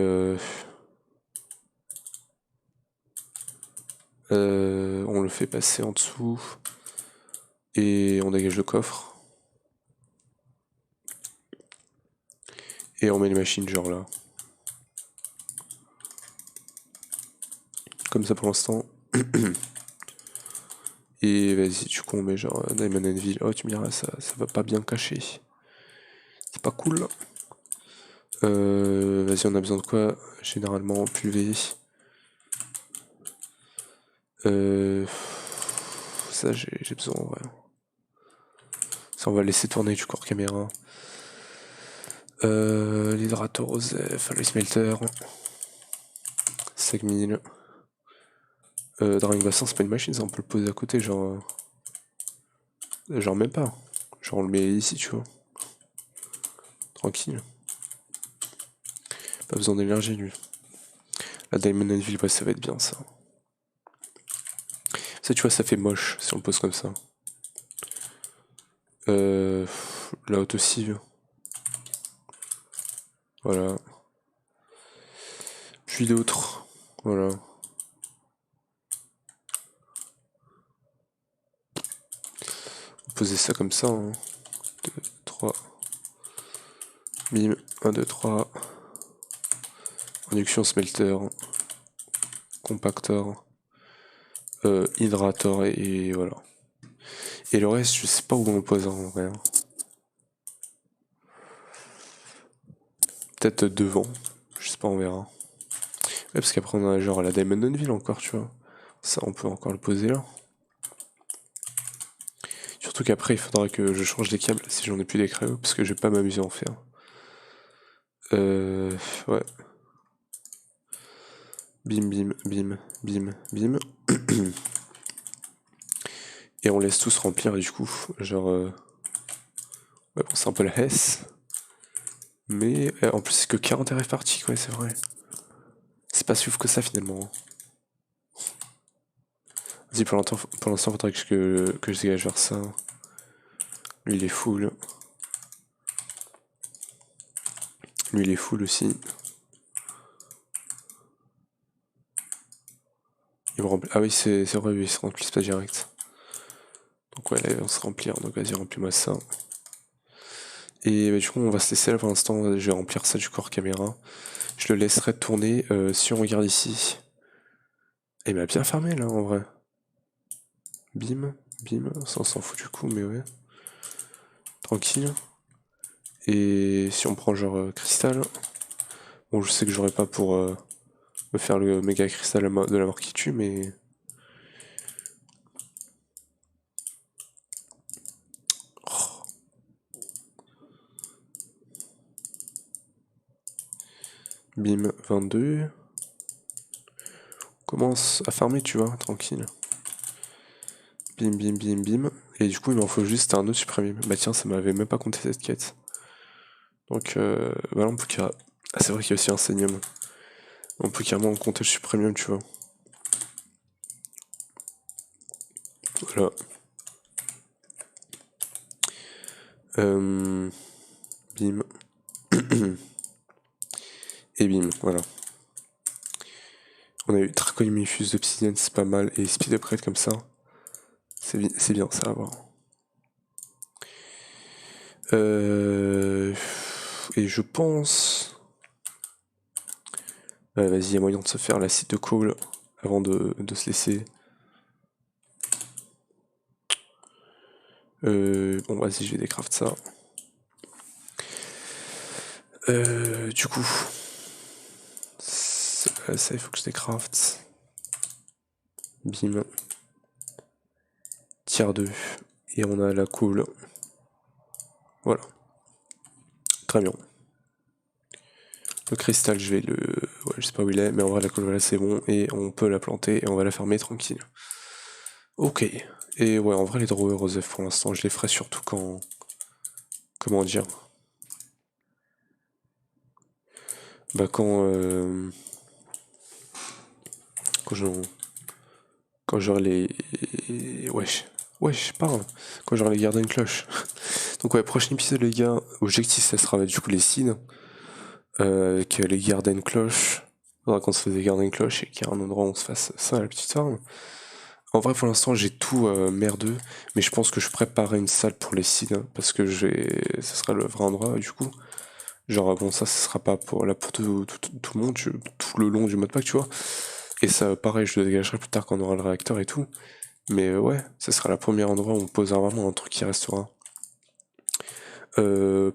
on le fait passer en dessous. Et on dégage le coffre. Et on met les machines genre là. Comme ça pour l'instant. Et vas-y, du coup on met genre Diamond Anvil. Oh tu me diras, ça va pas bien cacher. C'est pas cool. Vas-y, on a besoin de quoi? Généralement pulvé. Ça j'ai besoin en vrai. Ça on va laisser tourner du corps caméra. L'hydrator Osef, le smelter. 5000. Drawing bassin c'est pas une machine, ça on peut le poser à côté genre. Genre même pas. Genre on le met ici tu vois. Tranquille. Pas besoin d'énergie lui. La Diamond Anvil, ouais, ça va être bien ça. Ça tu vois ça fait moche si on le pose comme ça. La haute aussi. Voilà. Puis d'autres. Voilà. Poser ça comme ça. 1, 2, 3. Bim. 1, 2, 3. Induction smelter. Compactor. Hydrator et voilà. Et le reste, je sais pas où on le pose en vrai. Peut-être devant. Je sais pas, on verra. Ouais, parce qu'après on a genre la Diamond Anvil encore, tu vois. Ça, on peut encore le poser là. Surtout qu'après, il faudra que je change des câbles si j'en ai plus des créos, parce que je vais pas m'amuser à en faire. Ouais. Bim, bim, bim, bim, bim. Et on laisse tous remplir du coup. Genre. Ouais, bon, c'est un peu la hesse. Mais en plus, c'est que 40 RF parties, quoi, c'est vrai. C'est pas si ouf que ça finalement. Vas-y, pour l'instant, faudrait que je dégage vers ça. Lui, il est full. Lui, il est full aussi. Ah oui, c'est vrai, il se remplit pas direct. Donc ouais, là, il va se remplir. Donc vas-y, remplis-moi ça. Et bah, du coup, on va se laisser là pour l'instant. Je vais remplir ça du corps caméra. Je le laisserai tourner. Si on regarde ici. Il m'a bien fermé là, en vrai. Bim, bim. Ça, on s'en fout du coup, mais ouais. Tranquille. Et si on prend genre cristal. Bon, je sais que j'aurais pas pour me faire le méga cristal de la mort qui tue, mais. Bim, 22. On commence à farmer, tu vois, tranquille. Bim, bim, bim, bim. Et du coup, il m'en faut juste un autre suprême. Bah tiens, ça m'avait même pas compté cette quête. Donc, voilà, on peut carrément... Ah, c'est vrai qu'il y a aussi un Seigneur. On peut carrément compter le suprême, tu vois. Voilà. Bim. Et bim, voilà. On a eu Draconimifus d'Obsidian, c'est pas mal. Et Speed Upgrade comme ça. C'est bien ça à voir. Et je pense... vas-y, il y a moyen de se faire la site de call avant de se laisser. Bon, vas-y, je vais décraft ça. Du coup... Ça, il faut que je décraft. Bim. Tier 2. Et on a la call. Voilà. Très bien. Le cristal, je vais le... Ouais, je sais pas où il est, mais en vrai, la call, voilà, c'est bon. Et on peut la planter et on va la fermer tranquille. Ok. Et ouais, en vrai, les drawers Osef, pour l'instant, je les ferai surtout quand... Comment dire? Bah quand... Quand j'aurai les... Wesh, parle. Quand j'aurai les gardiens de cloche. Donc ouais, prochain épisode, les gars. Objectif, ça sera du coup les seeds. Avec les gardiens cloche. Faudra qu'on se fasse des gardiens cloche et qu'il y ait un endroit où on se fasse ça à la petite farm. En vrai, pour l'instant, j'ai tout merdeux, mais je pense que je préparerai une salle pour les seeds, hein, parce que ça sera le vrai endroit, du coup. Genre, bon, ça, ce sera pas pour, là, pour tout le monde, tout le long du modpack, tu vois. Et ça, pareil, je le dégagerai plus tard quand on aura le réacteur et tout. Mais ouais, ça sera le premier endroit où on posera vraiment un truc qui restera.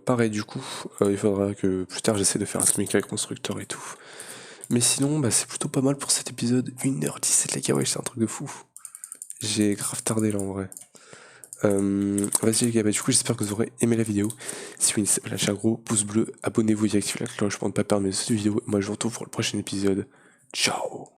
Pareil, du coup, il faudra que plus tard j'essaie de faire un smic avec constructeur et tout. Mais sinon, bah, c'est plutôt pas mal pour cet épisode. 1h17, les gars, ouais, c'est un truc de fou. J'ai grave tardé là en vrai. Vas-y les gars, bah, du coup j'espère que vous aurez aimé la vidéo. Si oui, lâchez un gros pouce bleu, abonnez-vous et activez la cloche pour ne pas perdre mes autres vidéos. Moi je vous retrouve pour le prochain épisode. Ciao.